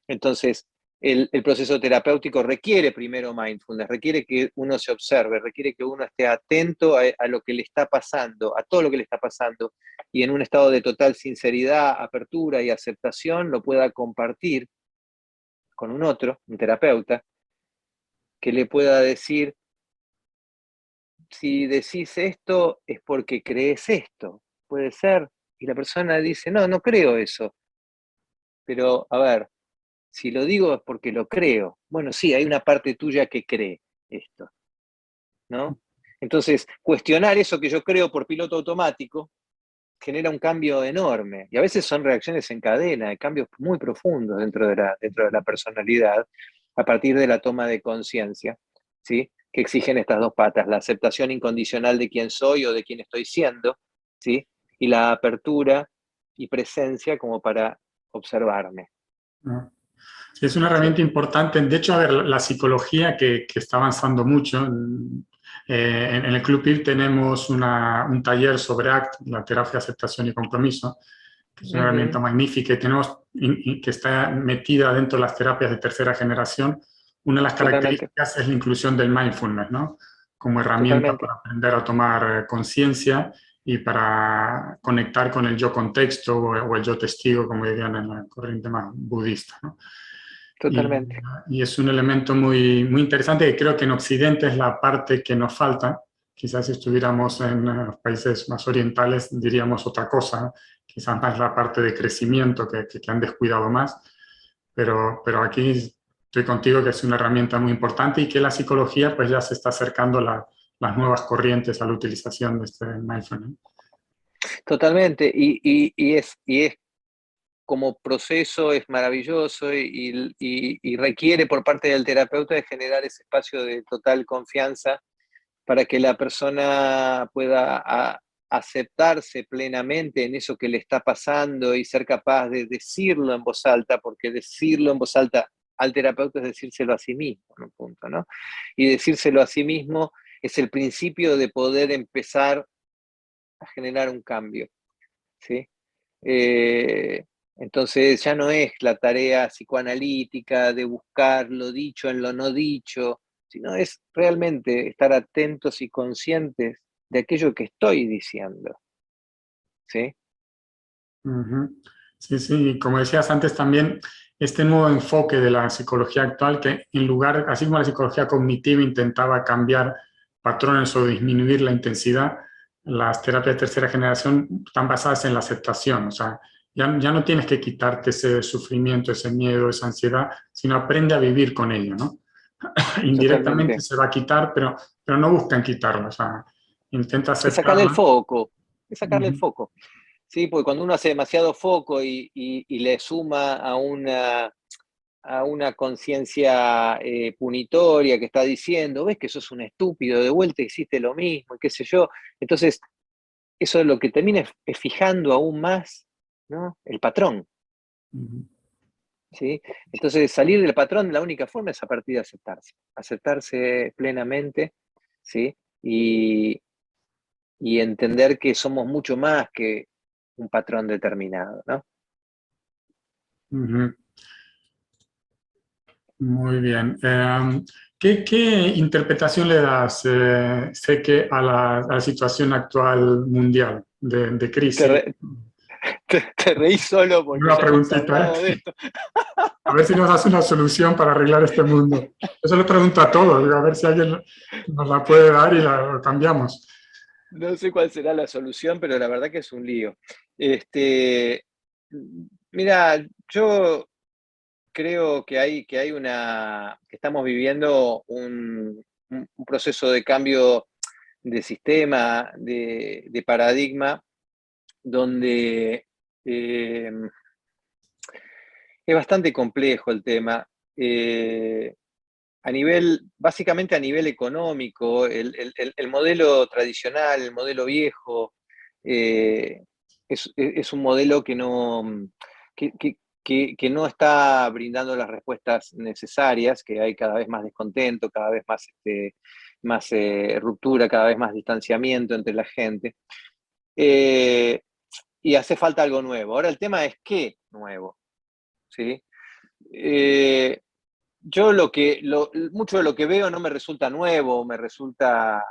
Entonces, el proceso terapéutico requiere primero mindfulness, requiere que uno se observe, requiere que uno esté atento a lo que le está pasando, a todo lo que le está pasando, y en un estado de total sinceridad, apertura y aceptación lo pueda compartir con un otro, un terapeuta, que le pueda decir, si decís esto es porque crees esto, puede ser. Y la persona dice, no, no creo eso. Pero, a ver, si lo digo es porque lo creo. Bueno, sí, hay una parte tuya que cree esto, ¿no? Entonces, cuestionar eso que yo creo por piloto automático genera un cambio enorme. Y a veces son reacciones en cadena, de cambios muy profundos dentro de la personalidad, a partir de la toma de conciencia, ¿sí? Que exigen estas dos patas, la aceptación incondicional de quién soy o de quién estoy siendo, ¿sí? Y la apertura y presencia como para observarme, ¿no? Sí, es una ¿sí? herramienta importante. De hecho, a ver, la psicología que está avanzando mucho, En el Club PIB tenemos un taller sobre ACT, la terapia, aceptación y compromiso, que es una herramienta Ujú, magnífica y que está metida dentro de las terapias de tercera generación. Una de las totalmente, características es la inclusión del mindfulness, ¿no? Como herramienta totalmente, para aprender a tomar conciencia y para conectar con el yo contexto o el yo testigo, como dirían en la corriente más budista, ¿no? Y, totalmente. y es un elemento muy, muy interesante que creo que en Occidente es la parte que nos falta. Quizás si estuviéramos en los países más orientales diríamos otra cosa, ¿no? Quizás más la parte de crecimiento que han descuidado más, pero aquí estoy contigo que es una herramienta muy importante y que la psicología pues ya se está acercando a las nuevas corrientes a la utilización de este mindfulness. Totalmente, y es como proceso, es maravilloso y requiere por parte del terapeuta de generar ese espacio de total confianza para que la persona pueda aceptarse plenamente en eso que le está pasando y ser capaz de decirlo en voz alta, porque decirlo en voz alta al terapeuta es decírselo a sí mismo, en un punto, ¿no? Y decírselo a sí mismo es el principio de poder empezar a generar un cambio, ¿sí? Eh, entonces ya no es la tarea psicoanalítica de buscar lo dicho en lo no dicho, sino es realmente estar atentos y conscientes de aquello que estoy diciendo, ¿sí? Ujú. Sí, sí, y como decías antes también, este nuevo enfoque de la psicología actual, que en lugar, así como la psicología cognitiva intentaba cambiar patrones o disminuir la intensidad, las terapias de tercera generación están basadas en la aceptación, o sea, ya no tienes que quitarte ese sufrimiento, ese miedo, esa ansiedad, sino aprende a vivir con ello, ¿no? Indirectamente Totalmente. se va a quitar, pero no buscan quitarlo, o sea, intenta Es sacarle el aceptarlo. foco, es sacarle el Ujú, foco, ¿sí? Porque cuando uno hace demasiado foco y le suma a una conciencia punitoria que está diciendo, ves que sos un estúpido, de vuelta hiciste lo mismo, y qué sé yo. Entonces, eso es lo que termina es fijando aún más, ¿no? El patrón, ujú, ¿sí? Entonces, salir del patrón, la única forma es a partir de aceptarse plenamente, ¿sí? Y entender que somos mucho más que un patrón determinado, ¿no? ujú. Muy bien. ¿Qué interpretación le das, sé que a la situación actual mundial de Te, crisis? re- te reís solo porque Una ya hemos preguntita, hablado de ¿eh? esto. A ver si nos das una solución para arreglar este mundo. Eso le pregunto a todos, digo, a ver si alguien nos la puede dar y la cambiamos. No sé cuál será la solución, pero la verdad que es un lío. Este, mira, yo creo que estamos viviendo un proceso de cambio de sistema, de paradigma, donde eh, es bastante complejo el tema. Eh, Básicamente a nivel económico, el modelo tradicional, el modelo viejo, eh, es un modelo que, que- que no está brindando las respuestas necesarias, que hay cada vez más descontento, cada vez más, más ruptura, cada vez más distanciamiento entre la gente. Eh, y hace falta algo nuevo. Ahora el tema es qué nuevo, ¿sí? Eh, yo mucho de lo que veo no me resulta nuevo, me resulta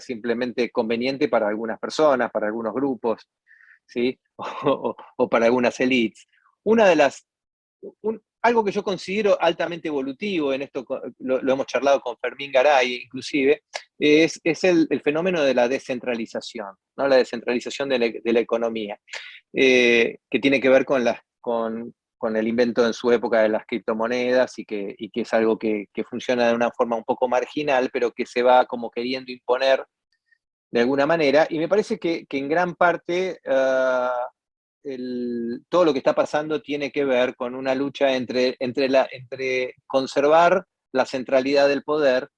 simplemente conveniente para algunas personas, para algunos grupos, ¿sí? O para algunas elites. Una de las, algo que yo considero altamente evolutivo, en esto lo hemos charlado con Fermín Garay inclusive, es el fenómeno de la descentralización, ¿no? La descentralización de la economía, que tiene que ver con el invento en su época de las criptomonedas y que es algo que funciona de una forma un poco marginal, pero que se va como queriendo imponer de alguna manera. Y me parece que en gran parte todo lo que está pasando tiene que ver con una lucha entre conservar la centralidad del poder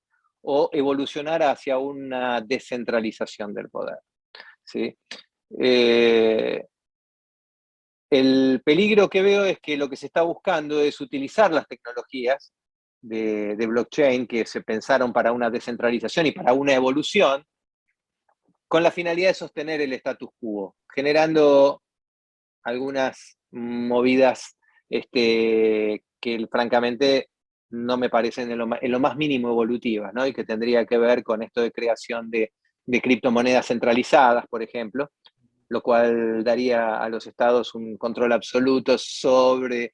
o evolucionar hacia una descentralización del poder, ¿sí? Eh, el peligro que veo es que lo que se está buscando es utilizar las tecnologías de blockchain que se pensaron para una descentralización y para una evolución, con la finalidad de sostener el status quo, generando algunas movidas que francamente no me parecen en lo más mínimo evolutivas, ¿no? Y que tendría que ver con esto de creación de criptomonedas centralizadas, por ejemplo, lo cual daría a los estados un control absoluto sobre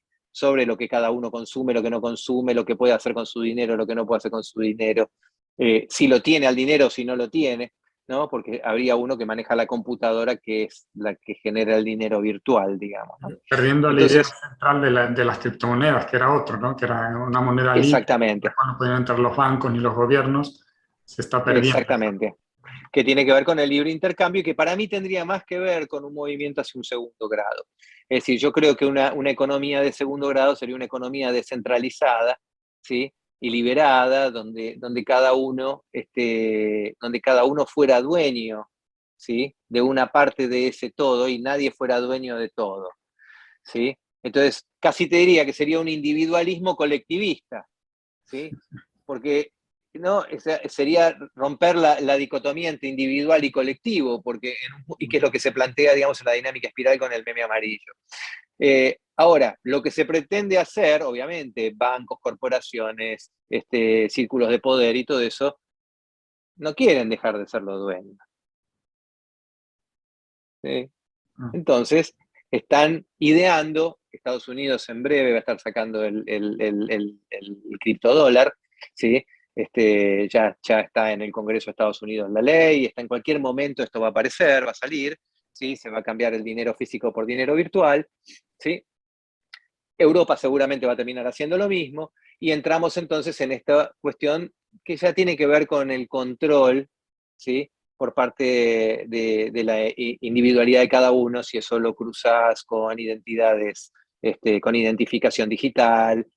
lo que cada uno consume, lo que no consume, lo que puede hacer con su dinero, lo que no puede hacer con su dinero, si lo tiene al dinero o si no lo tiene, ¿no? Porque habría uno que maneja la computadora, que es la que genera el dinero virtual, digamos, ¿no? Perdiendo la idea Entonces, central de las criptomonedas, que era otro, ¿no? Que era una moneda libre, exactamente, no podían entrar los bancos ni los gobiernos, se está perdiendo. exactamente. Que tiene que ver con el libre intercambio y que para mí tendría más que ver con un movimiento hacia un segundo grado. Es decir, yo creo que una economía de segundo grado sería una economía descentralizada, ¿sí? Y liberada, donde cada uno fuera dueño, ¿sí? De una parte de ese todo y nadie fuera dueño de todo, ¿sí? Entonces, casi te diría que sería un individualismo colectivista, ¿sí? Porque ¿no? Sería romper la dicotomía entre individual y colectivo, y que es lo que se plantea, digamos, en la dinámica espiral con el meme amarillo. Ahora, lo que se pretende hacer, obviamente, bancos, corporaciones, círculos de poder y todo eso, no quieren dejar de ser los dueños. ¿Sí? Entonces, están ideando, Estados Unidos en breve va a estar sacando el criptodólar, ¿sí? Ya está en el Congreso de Estados Unidos la ley, en cualquier momento esto va a aparecer, va a salir, ¿sí? Se va a cambiar el dinero físico por dinero virtual, ¿sí? Europa seguramente va a terminar haciendo lo mismo, y entramos entonces en esta cuestión que ya tiene que ver con el control, ¿sí? Por parte de la individualidad de cada uno, si eso lo cruzas con identidades, con identificación digital,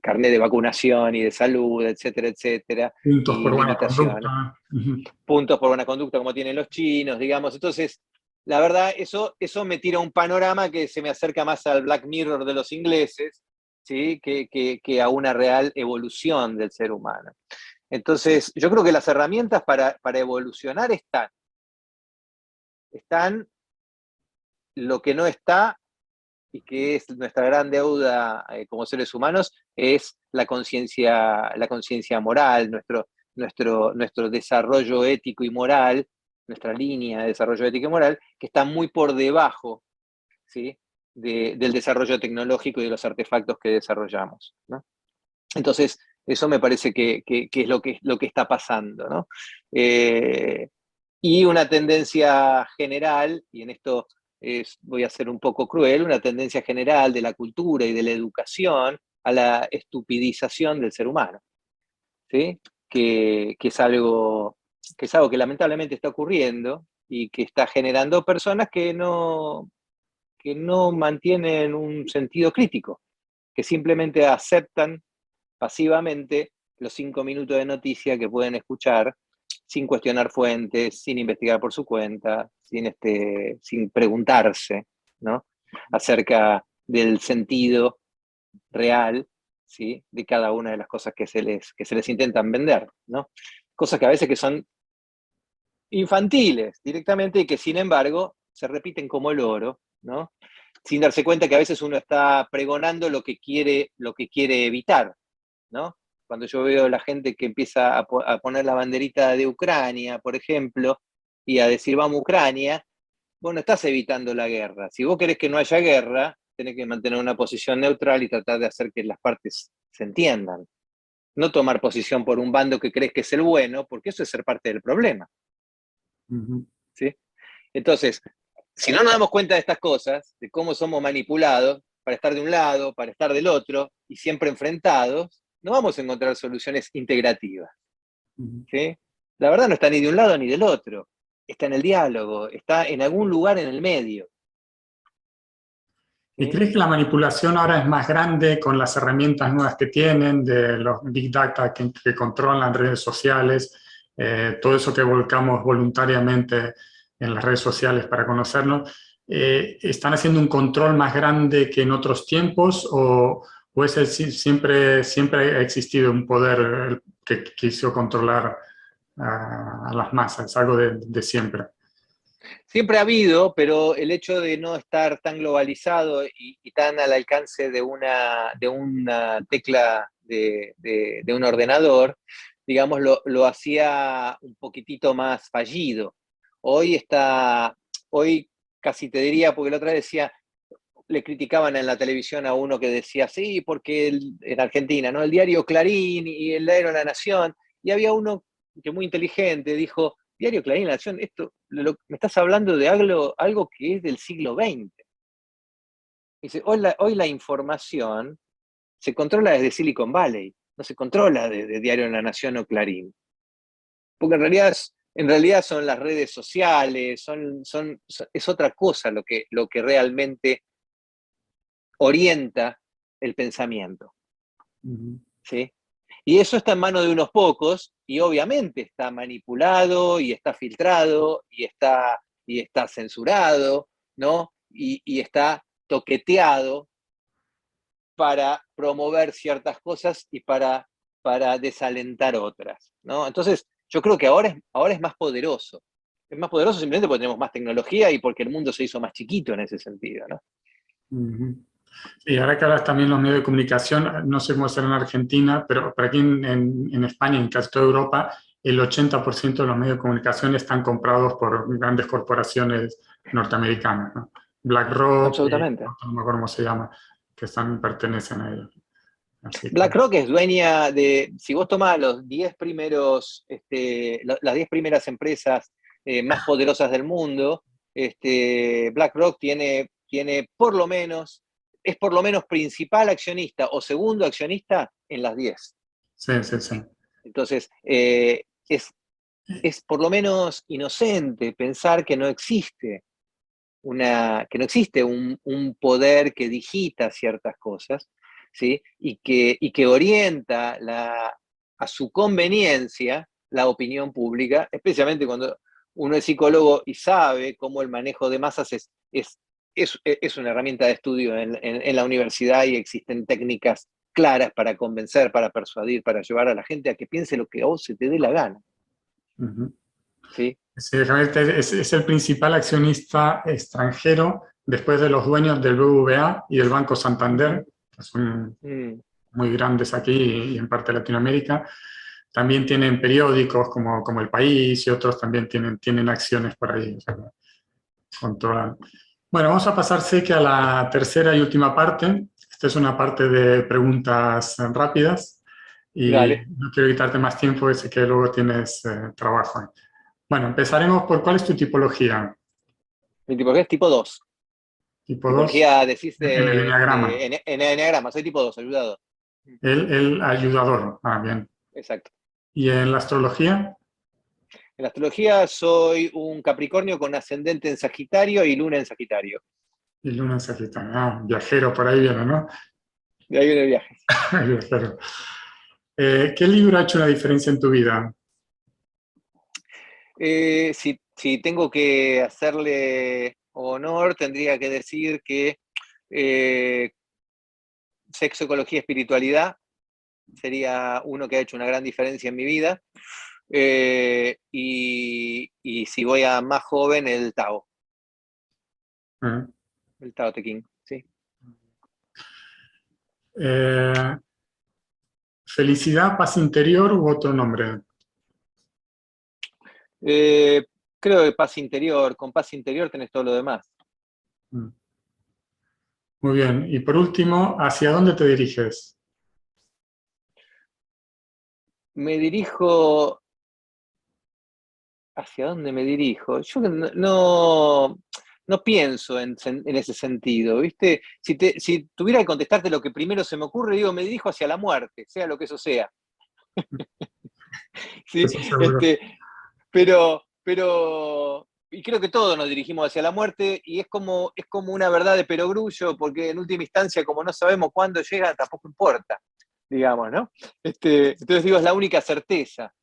carnet de vacunación y de salud, etcétera, etcétera, Puntos y por buena limitaciones. conducta. Puntos por buena conducta, como tienen los chinos, digamos. Entonces, la verdad, eso me tira un panorama que se me acerca más al Black Mirror de los ingleses, ¿sí? que a una real evolución del ser humano. Entonces, yo creo que las herramientas para evolucionar están, lo que no está, y que es nuestra gran deuda como seres humanos, es la conciencia moral, nuestro desarrollo ético y moral, nuestra línea de desarrollo ético y moral, que está muy por debajo, ¿sí? Del desarrollo tecnológico y de los artefactos que desarrollamos, ¿no? Entonces, eso me parece que es lo que está pasando, ¿no? Y una tendencia general, y en esto voy a ser un poco cruel, una tendencia general de la cultura y de la educación a la estupidización del ser humano, ¿sí? Que es algo que lamentablemente está ocurriendo y que está generando personas que no mantienen un sentido crítico, que simplemente aceptan pasivamente los 5 minutos de noticia que pueden escuchar sin cuestionar fuentes, sin investigar por su cuenta, sin preguntarse, ¿no? Acerca del sentido real, ¿sí? De cada una de las cosas que se les intentan vender, ¿no? Cosas que a veces que son infantiles directamente y que sin embargo se repiten como el oro, ¿no? Sin darse cuenta que a veces uno está pregonando lo que quiere evitar, ¿no? Cuando yo veo a la gente que empieza a poner la banderita de Ucrania, por ejemplo, y a decir vamos a Ucrania, vos no estás evitando la guerra. Si vos querés que no haya guerra, tenés que mantener una posición neutral y tratar de hacer que las partes se entiendan. No tomar posición por un bando que crees que es el bueno, porque eso es ser parte del problema. ¿Sí? Entonces, si no nos damos cuenta de estas cosas, de cómo somos manipulados para estar de un lado, para estar del otro, y siempre enfrentados, no vamos a encontrar soluciones integrativas. ¿Sí? La verdad no está ni de un lado ni del otro. Está en el diálogo, está en algún lugar en el medio. ¿Y ¿Sí? crees que la manipulación ahora es más grande con las herramientas nuevas que tienen, de los big data que controlan redes sociales, todo eso que volcamos voluntariamente en las redes sociales para conocernos? ¿Están haciendo un control más grande que en otros tiempos o ¿O es siempre ha existido un poder que quiso controlar a las masas, algo de siempre? Siempre ha habido, pero el hecho de no estar tan globalizado y tan al alcance de una tecla de un ordenador, digamos, lo hacía un poquitito más fallido. Hoy hoy casi te diría, porque la otra vez decía, le criticaban en la televisión a uno que decía, sí, porque en Argentina, ¿no? El diario Clarín y el diario La Nación, y había uno que muy inteligente dijo, diario Clarín, La Nación, me estás hablando de algo que es del siglo XX. Dice, hoy la información se controla desde Silicon Valley, no se controla desde diario La Nación o Clarín. Porque en realidad son las redes sociales, es otra cosa lo que realmente orienta el pensamiento, Ujú. ¿sí? Y eso está en manos de unos pocos y obviamente está manipulado y está filtrado y está censurado, ¿no? Y está toqueteado para promover ciertas cosas y para desalentar otras, ¿no? Entonces, yo creo que ahora es más poderoso. Es más poderoso simplemente porque tenemos más tecnología y porque el mundo se hizo más chiquito en ese sentido, ¿no? Ujú. Y ahora que hablas también los medios de comunicación, no sé cómo será en Argentina, pero por aquí en España, en casi toda Europa, el 80% de los medios de comunicación están comprados por grandes corporaciones norteamericanas, ¿no? BlackRock y Absolutamente. no me acuerdo cómo se llama, pertenecen a ellos. Así que, BlackRock es dueña si vos tomás los 10 primeros, las 10 primeras empresas más poderosas del mundo, BlackRock tiene es por lo menos principal accionista o segundo accionista en las 10. sí, sí, sí. Entonces, es por lo menos inocente pensar que no existe un poder que digita ciertas cosas, ¿sí? Y que orienta a su conveniencia la opinión pública, especialmente cuando uno es psicólogo y sabe cómo el manejo de masas es una herramienta de estudio en la universidad y existen técnicas claras para convencer, para persuadir, para llevar a la gente a que piense lo que a vos se te dé la gana, Ujú. ¿sí? Sí, es el principal accionista extranjero después de los dueños del BBVA y del Banco Santander, que son Mm. muy grandes aquí y en parte de Latinoamérica. También tienen periódicos como El País y otros también tienen acciones por ahí. O sea, controlan. Bueno, vamos a pasar, sé que a la tercera y última parte. Esta es una parte de preguntas rápidas y Dale. no quiero quitarte más tiempo, sé que luego tienes trabajo. Bueno, empezaremos por ¿cuál es tu tipología? Mi tipología es tipo 2. Tipo 2 Tipología, decís, en el enneagrama. en enneagrama, soy tipo 2 ayudado. El ayudador. Ah, bien. Exacto. ¿Y en la astrología? En la astrología soy un Capricornio con ascendente en Sagitario y luna en Sagitario. Y luna en Sagitario. Ah, viajero por ahí viene, ¿no? De ahí viene el viaje. Viajero. ¿Qué libro ha hecho una diferencia en tu vida? Si tengo que hacerle honor, tendría que decir que eh, Sexo, Ecología, Espiritualidad sería uno que ha hecho una gran diferencia en mi vida. Y si voy a más joven, Eh, el Tao Te Ching, sí. eh, ¿Felicidad, paz interior u otro nombre? Eh, Creo que paz interior, con paz interior tenés todo lo demás. Mm. Muy bien. Y por último, ¿hacia dónde te diriges? Me dirijo, ¿hacia dónde me dirijo? Yo no pienso en ese sentido, ¿viste? Si tuviera que contestarte lo que primero se me ocurre, digo, me dirijo hacia la muerte, sea lo que eso sea. ¿Sí? Eso seguro. Y creo que todos nos dirigimos hacia la muerte y es como una verdad de perogrullo, porque en última instancia, como no sabemos cuándo llega, tampoco importa, digamos, ¿no? Entonces digo, es la única certeza,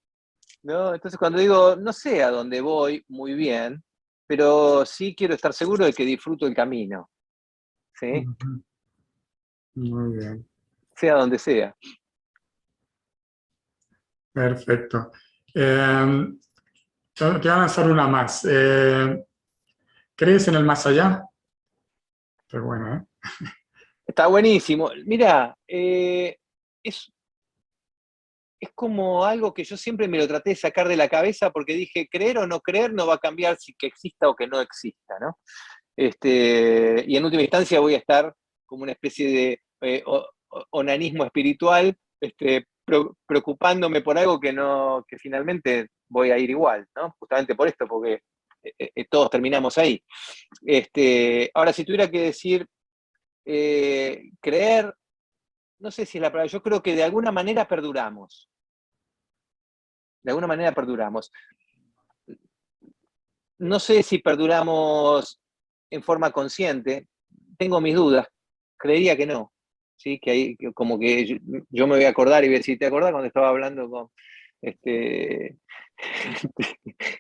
¿no? Entonces cuando digo, no sé a dónde voy muy bien, pero sí quiero estar seguro de que disfruto el camino, ¿sí? Ujú. Muy bien. sea donde sea. Perfecto. Te voy a lanzar una más. ¿Crees en el más allá? Qué bueno, ¿eh? Está buenísimo. Mira, es como algo que yo siempre me lo traté de sacar de la cabeza porque dije, creer o no creer no va a cambiar si que exista o que no exista, ¿no? Y en última instancia voy a estar como una especie de onanismo espiritual, preocupándome por algo que finalmente voy a ir igual, ¿no? Justamente por esto, porque todos terminamos ahí. Ahora, si tuviera que decir, creer, no sé si es la palabra, yo creo que de alguna manera perduramos. De alguna manera perduramos. No sé si perduramos en forma consciente, tengo mis dudas, creería que no, ¿sí? Que ahí, como que yo me voy a acordar y voy a decir, ¿te acordás cuando estaba hablando este,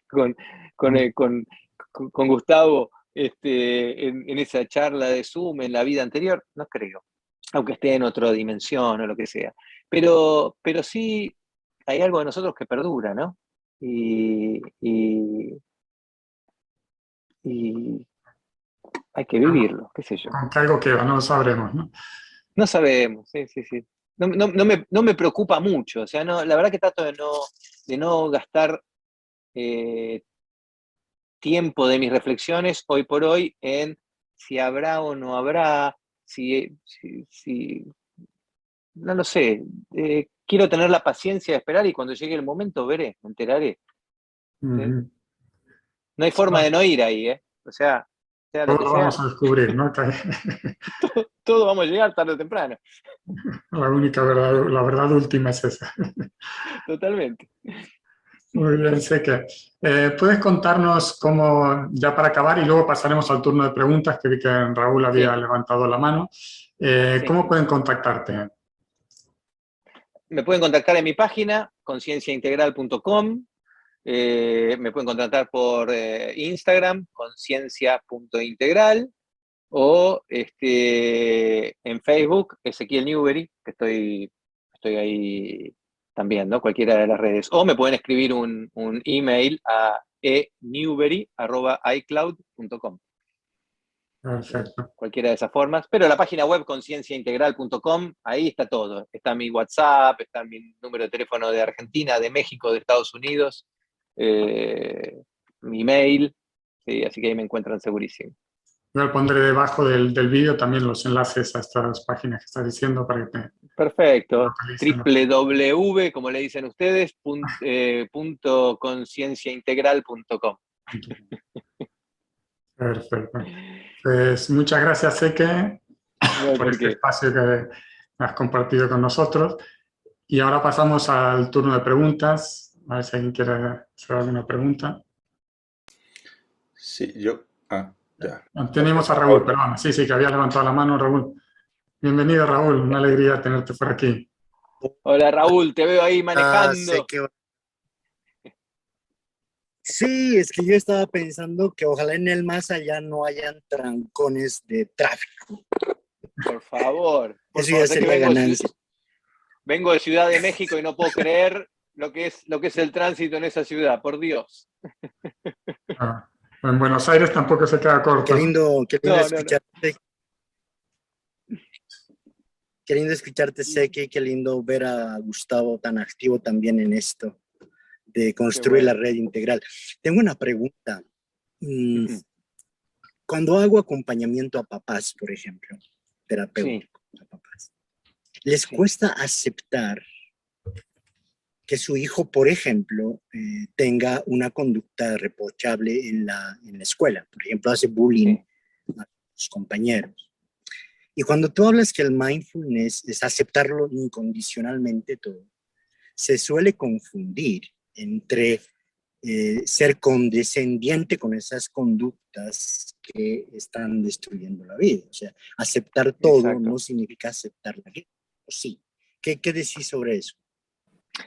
con, con Gustavo en esa charla de Zoom en la vida anterior? No creo, aunque esté en otra dimensión o lo que sea. Pero sí hay algo de nosotros que perdura, ¿no? Y hay que vivirlo, qué sé yo. Aunque algo que no lo sabremos, ¿no? No sabemos, sí, sí, sí. No me preocupa mucho, o sea, no, la verdad que trato de no gastar eh, tiempo de mis reflexiones hoy por hoy en si habrá o no habrá, no lo sé. Quiero tener la paciencia de esperar y cuando llegue el momento veré, me enteraré. ¿Sí? Ujú. No hay forma de no ir ahí, ¿eh? O sea lo Todo que lo vamos sea, a descubrir, ¿no? todo vamos a llegar tarde o temprano, La única verdad, la verdad última es esa. totalmente. Muy bien, sé que. ¿Puedes contarnos cómo, ya para acabar, y luego pasaremos al turno de preguntas, que vi que Raúl había Sí, levantado la mano, sí. cómo pueden contactarte? Me pueden contactar en mi página, concienciaintegral.com. Me pueden contactar por Instagram, conciencia.integral, o en Facebook, Ezequiel Newbery, que estoy ahí también, ¿no? Cualquiera de las redes. O me pueden escribir un email a enewbery@icloud.com. Perfecto. Cualquiera de esas formas, pero la página web concienciaintegral.com, ahí está todo. Está mi WhatsApp, está mi número de teléfono de Argentina, de México, de Estados Unidos, mi mail, sí, así que ahí me encuentran segurísimo. Yo pondré debajo del vídeo también los enlaces a estas páginas que estás diciendo para que te Perfecto. localicen. www, como le dicen ustedes, punto concienciaintegral.com. Perfecto. Pues muchas gracias, Seque, No hay por por este qué. espacio que has compartido con nosotros. Y ahora pasamos al turno de preguntas. A ver si alguien quiere hacer alguna pregunta. Sí, yo. Ah, ya. Tenemos a Raúl, perdón. Sí, sí, que había levantado la mano, Raúl. Bienvenido, Raúl. Una alegría tenerte por aquí. Hola Raúl, te veo ahí Sé manejando. que sí, es que yo estaba pensando que ojalá en el más allá no hayan trancones de tráfico. Por favor, Eso ya sé que sería ganancia. vengo de Ciudad de México y no puedo creer lo que es el tránsito en esa ciudad, por Dios. Ah, en Buenos Aires tampoco se queda corto, ¿no? Qué lindo No, no, no. escucharte. Qué lindo escucharte, Seque, qué lindo ver a Gustavo tan activo también en esto de Qué construir la bueno. red integral. Tengo una pregunta. Cuando hago acompañamiento a papás, por ejemplo, Sí, terapéutico a papás, ¿les sí, cuesta aceptar que su hijo, por ejemplo, tenga una conducta reprochable en la escuela? Por ejemplo, hace bullying sí, a sus compañeros. Y cuando tú hablas que el mindfulness es aceptarlo incondicionalmente todo, se suele confundir entre ser condescendiente con esas conductas que están destruyendo la vida. O sea, aceptar todo no exacto. significa aceptar la vida. ¿O sí? ¿Qué decís sobre eso?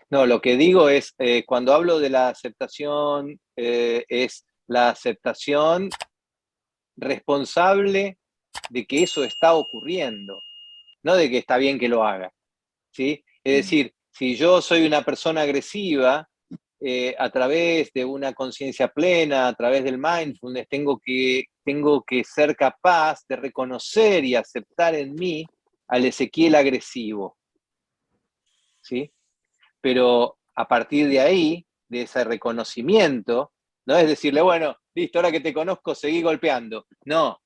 No, lo que digo es, cuando hablo de la aceptación, es la aceptación responsable de que eso está ocurriendo, no de que está bien que lo haga. ¿sí? Es decir, si yo soy una persona agresiva, a través de una conciencia plena, a través del mindfulness, tengo que ser capaz de reconocer y aceptar en mí al Ezequiel agresivo, ¿sí? Pero a partir de ahí, de ese reconocimiento, no es decirle, bueno, listo, ahora que te conozco, seguí golpeando. No,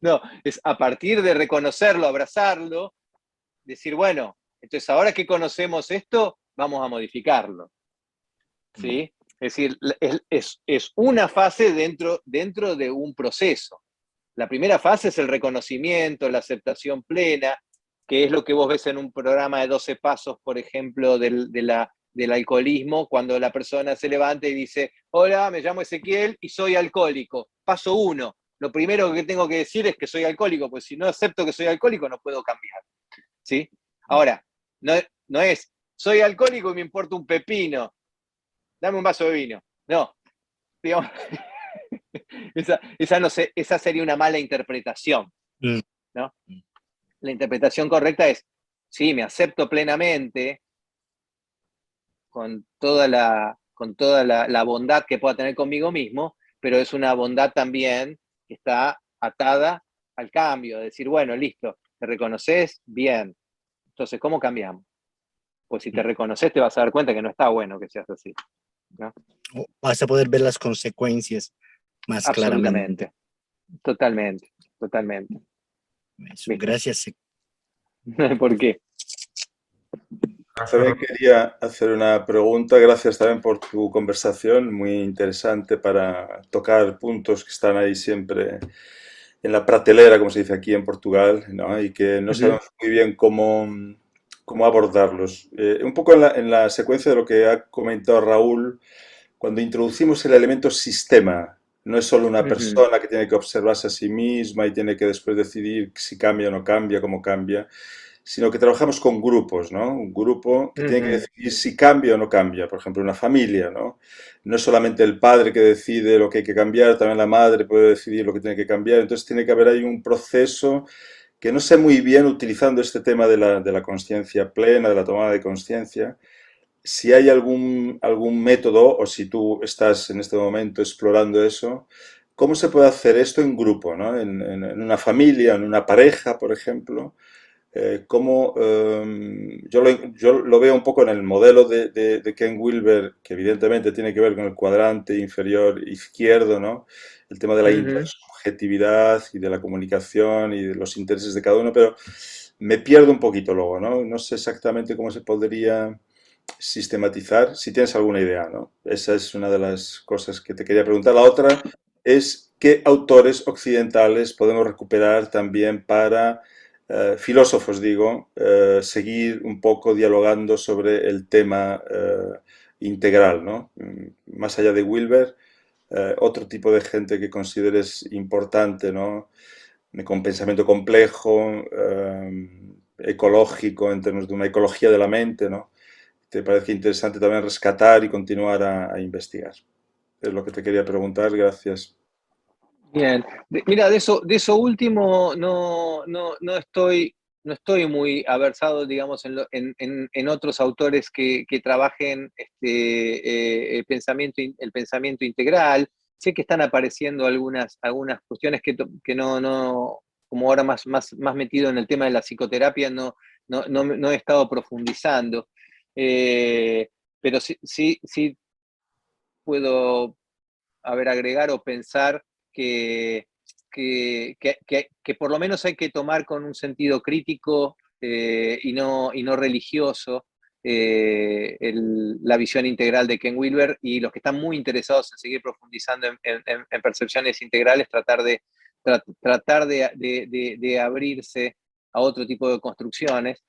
no, es a partir de reconocerlo, abrazarlo, decir, bueno, entonces ahora que conocemos esto, vamos a modificarlo, ¿sí? Es decir, es una fase dentro de un proceso. La primera fase es el reconocimiento, la aceptación plena, que es lo que vos ves en un programa de 12 pasos, por ejemplo, del alcoholismo, cuando la persona se levanta y dice, hola, me llamo Ezequiel y soy alcohólico. Paso 1, lo primero que tengo que decir es que soy alcohólico, pues si no acepto que soy alcohólico no puedo cambiar, ¿sí? Ahora, no es, soy alcohólico y me importa un pepino, dame un vaso de vino. No, digamos, esa, no sé, esa sería una mala interpretación, ¿no? La interpretación correcta es, sí, me acepto plenamente con toda la bondad que pueda tener conmigo mismo, pero es una bondad también que está atada al cambio, de decir, bueno, listo, ¿te reconoces? Bien. Entonces, ¿cómo cambiamos? Pues si te reconoces te vas a dar cuenta que no está bueno que seas así, ¿no? Vas a poder ver las consecuencias más claramente. Absolutamente. Totalmente, totalmente. Eso. ¿Viste? Gracias. ¿Por qué? También quería hacer una pregunta. Gracias también por tu conversación, muy interesante para tocar puntos que están ahí siempre en la prateleira, como se dice aquí en Portugal, ¿no? Y que no sabemos muy bien cómo abordarlos. Un poco en la secuencia de lo que ha comentado Raúl, cuando introducimos el elemento sistema, no es solo una persona que tiene que observarse a sí misma y tiene que después decidir si cambia o no cambia, cómo cambia, sino que trabajamos con grupos, ¿no? Un grupo que tiene que decidir si cambia o no cambia, por ejemplo, una familia, ¿no? No es solamente el padre que decide lo que hay que cambiar, también la madre puede decidir lo que tiene que cambiar, entonces tiene que haber ahí un proceso que no sé muy bien, utilizando este tema de la consciencia plena, de la tomada de conciencia, si hay algún método o si tú estás en este momento explorando eso, ¿cómo se puede hacer esto en grupo, ¿no? En una familia, en una pareja, por ejemplo? Yo lo veo un poco en el modelo de Ken Wilber, que evidentemente tiene que ver con el cuadrante inferior izquierdo, ¿no? El tema de la intersubjetividad y de la comunicación y de los intereses de cada uno, pero me pierdo un poquito luego, ¿no? No sé exactamente cómo se podría sistematizar, si tienes alguna idea, ¿no? Esa es una de las cosas que te quería preguntar. La otra es qué autores occidentales podemos recuperar también para filósofos, digo, seguir un poco dialogando sobre el tema integral, ¿no? Más allá de Wilber, otro tipo de gente que consideres importante, ¿no? Con pensamiento complejo, ecológico, en términos de una ecología de la mente, ¿no? ¿Te parece interesante también rescatar y continuar a investigar? Es lo que te quería preguntar, gracias. Bien. Mira, de eso último no estoy muy aversado, digamos, en otros autores que trabajen el pensamiento integral. Sé que están apareciendo algunas cuestiones que no, como ahora más metido en el tema de la psicoterapia, no he estado profundizando. Pero sí puedo agregar o pensar que, que por lo menos hay que tomar con un sentido crítico y no religioso la visión integral de Ken Wilber, y los que están muy interesados en seguir profundizando en percepciones integrales, tratar de abrirse a otro tipo de construcciones,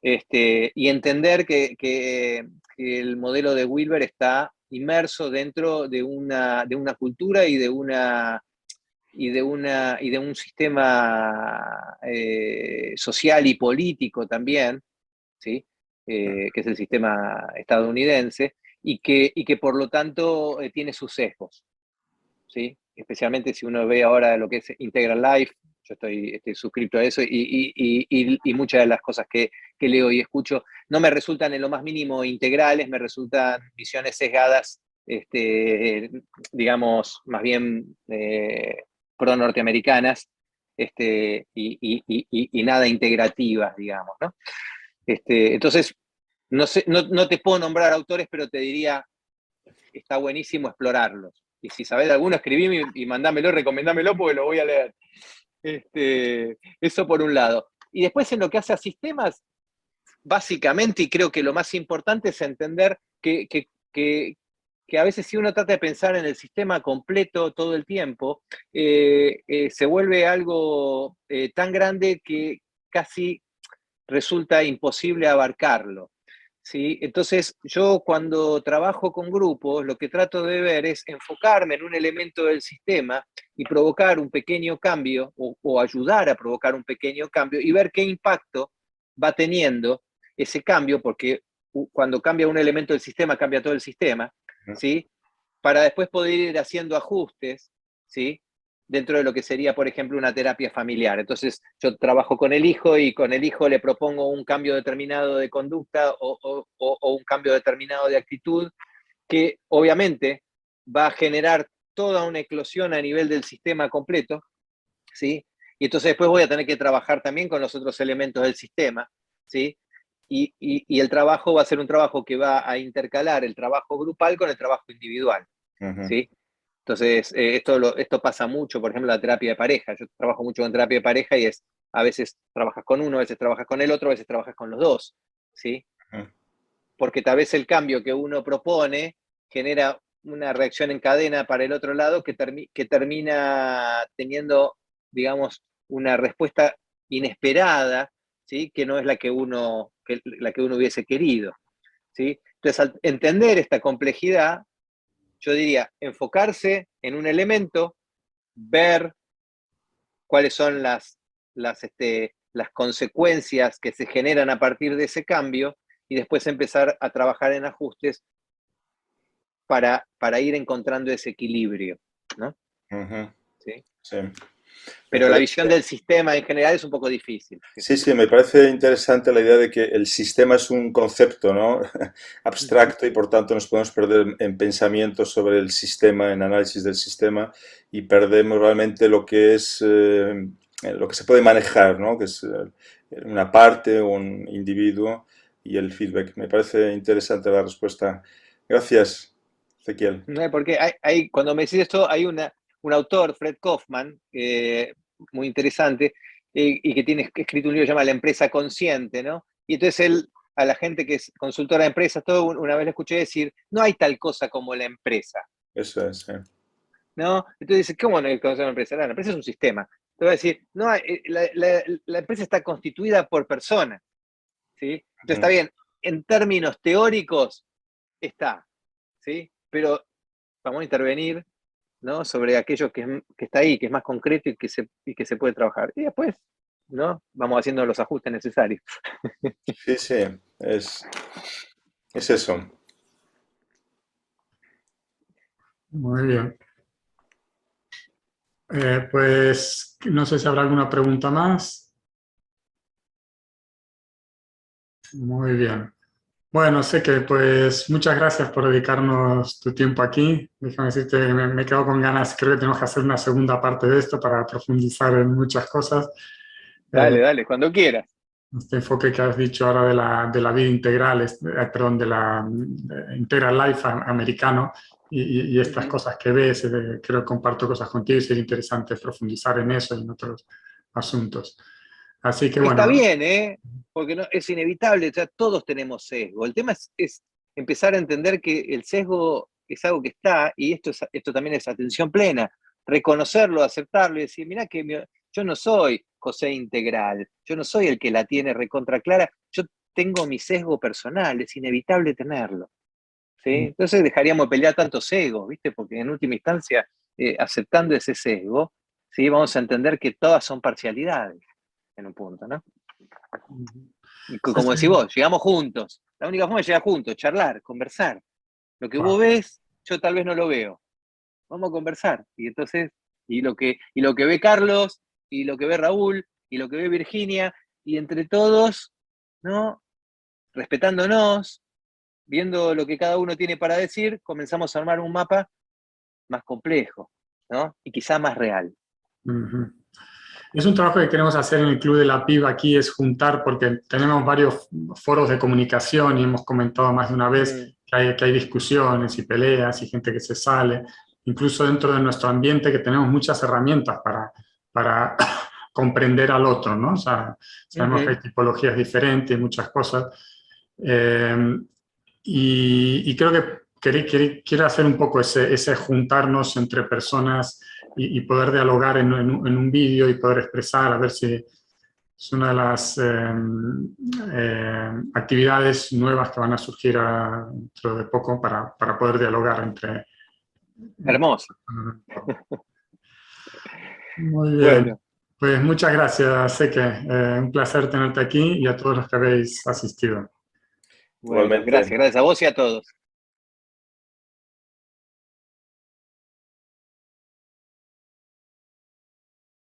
y entender que el modelo de Wilber está inmerso dentro de una cultura y de un sistema social y político también, ¿sí? Que es el sistema estadounidense, y que por lo tanto tiene sus sesgos, ¿sí? Especialmente si uno ve ahora lo que es Integral Life. yo estoy suscrito a eso y muchas de las cosas que leo y escucho no me resultan en lo más mínimo integrales, me resultan visiones sesgadas, digamos, más bien pro-norteamericanas, y nada integrativas, digamos, ¿no? Entonces, no sé, no te puedo nombrar autores, pero te diría, está buenísimo explorarlos. Y si sabés de alguno, escribime y mandámelo, recomendámelo porque lo voy a leer. Eso por un lado. Y después en lo que hace a sistemas, básicamente, y creo que lo más importante es entender que a veces si uno trata de pensar en el sistema completo todo el tiempo, se vuelve algo tan grande que casi resulta imposible abarcarlo. ¿Sí? Entonces, yo cuando trabajo con grupos, lo que trato de ver es enfocarme en un elemento del sistema y provocar un pequeño cambio o ayudar a provocar un pequeño cambio y ver qué impacto va teniendo ese cambio, porque cuando cambia un elemento del sistema, cambia todo el sistema, ¿sí? Para después poder ir haciendo ajustes, ¿sí? Dentro de lo que sería, por ejemplo, una terapia familiar. Entonces, yo trabajo con el hijo y con el hijo le propongo un cambio determinado de conducta o un cambio determinado de actitud que obviamente va a generar toda una eclosión a nivel del sistema completo, ¿sí? Y entonces después voy a tener que trabajar también con los otros elementos del sistema, ¿sí? Y el trabajo va a ser un trabajo que va a intercalar el trabajo grupal con el trabajo individual, ¿sí? Entonces, esto pasa mucho, por ejemplo, la terapia de pareja. Yo trabajo mucho con terapia de pareja y a veces trabajas con uno, a veces trabajas con el otro, a veces trabajas con los dos, ¿sí? Porque tal vez el cambio que uno propone genera una reacción en cadena para el otro lado que termina teniendo, digamos, una respuesta inesperada, ¿sí? Que no es la que uno hubiese querido, ¿sí? Entonces, al entender esta complejidad, yo diría, enfocarse en un elemento, ver cuáles son las consecuencias que se generan a partir de ese cambio y después empezar a trabajar en ajustes para ir encontrando ese equilibrio, ¿no? ¿Sí? Sí. Pero la visión del sistema en general es un poco difícil. Sí, sí, me parece interesante la idea de que el sistema es un concepto, ¿no? abstracto y por tanto nos podemos perder en pensamientos sobre el sistema, en análisis del sistema y perdemos realmente lo que es lo que se puede manejar, ¿no? Que es una parte, un individuo y el feedback. Me parece interesante la respuesta. Gracias, Ezequiel. No, porque cuando me decís esto, hay un autor, Fred Kaufman, muy interesante, y que tiene escrito un libro que se llama La empresa consciente, ¿no? Y entonces él, a la gente que es consultora de empresas, todo, una vez le escuché decir, no hay tal cosa como la empresa. Eso es, sí. ¿No? Entonces dice, ¿cómo no hay cosa como la empresa? La empresa es un sistema. Te voy a decir, no, la empresa está constituida por personas, ¿sí? Entonces está bien, en términos teóricos está, ¿sí? Pero vamos a intervenir, ¿no? Sobre aquello que está ahí, que es más concreto y que se puede trabajar. Y después, ¿no? Vamos haciendo los ajustes necesarios. Sí, sí, es eso. Muy bien. Pues no sé si habrá alguna pregunta más. Muy bien. Bueno, sé que pues muchas gracias por dedicarnos tu tiempo aquí. Déjame decirte que me quedo con ganas, creo que tenemos que hacer una segunda parte de esto para profundizar en muchas cosas. Dale, cuando quieras. Este enfoque que has dicho ahora de la vida integral, perdón, de la Integral Life americano y estas cosas que ves, creo que comparto cosas contigo y sería interesante profundizar en eso y en otros asuntos. Así que bueno. Está bien, ¿eh? Porque no, es inevitable, o sea, todos tenemos sesgo. El tema es empezar a entender que el sesgo es algo que está, y esto también es atención plena, reconocerlo, aceptarlo y decir, mirá que yo no soy José integral, yo no soy el que la tiene recontra clara, yo tengo mi sesgo personal, es inevitable tenerlo, ¿sí? Entonces dejaríamos de pelear tantos egos, ¿viste? Porque en última instancia, aceptando ese sesgo, ¿sí? Vamos a entender que todas son parcialidades en un punto, ¿no? Y como decís vos, llegamos juntos. La única forma es llegar juntos, charlar, conversar. Lo que vos ves, yo tal vez no lo veo. Vamos a conversar. Y entonces, y lo que ve Carlos, y lo que ve Raúl, y lo que ve Virginia, y entre todos, ¿no? Respetándonos, viendo lo que cada uno tiene para decir, comenzamos a armar un mapa más complejo, ¿no? Y quizá más real. Uh-huh. Es un trabajo que queremos hacer en el Club de la PIB aquí, es juntar, porque tenemos varios foros de comunicación y hemos comentado más de una vez que hay discusiones y peleas y gente que se sale, incluso dentro de nuestro ambiente, que tenemos muchas herramientas para comprender al otro, ¿no? O sea, sabemos que hay tipologías diferentes y muchas cosas. Y creo que quiero hacer un poco ese juntarnos entre personas y poder dialogar en un vídeo y poder expresar, a ver si es una de las actividades nuevas que van a surgir dentro de poco para poder dialogar entre... Hermoso. Muy bien. Bueno. Pues muchas gracias, Seke. Un placer tenerte aquí y a todos los que habéis asistido. Bueno, gracias a vos y a todos.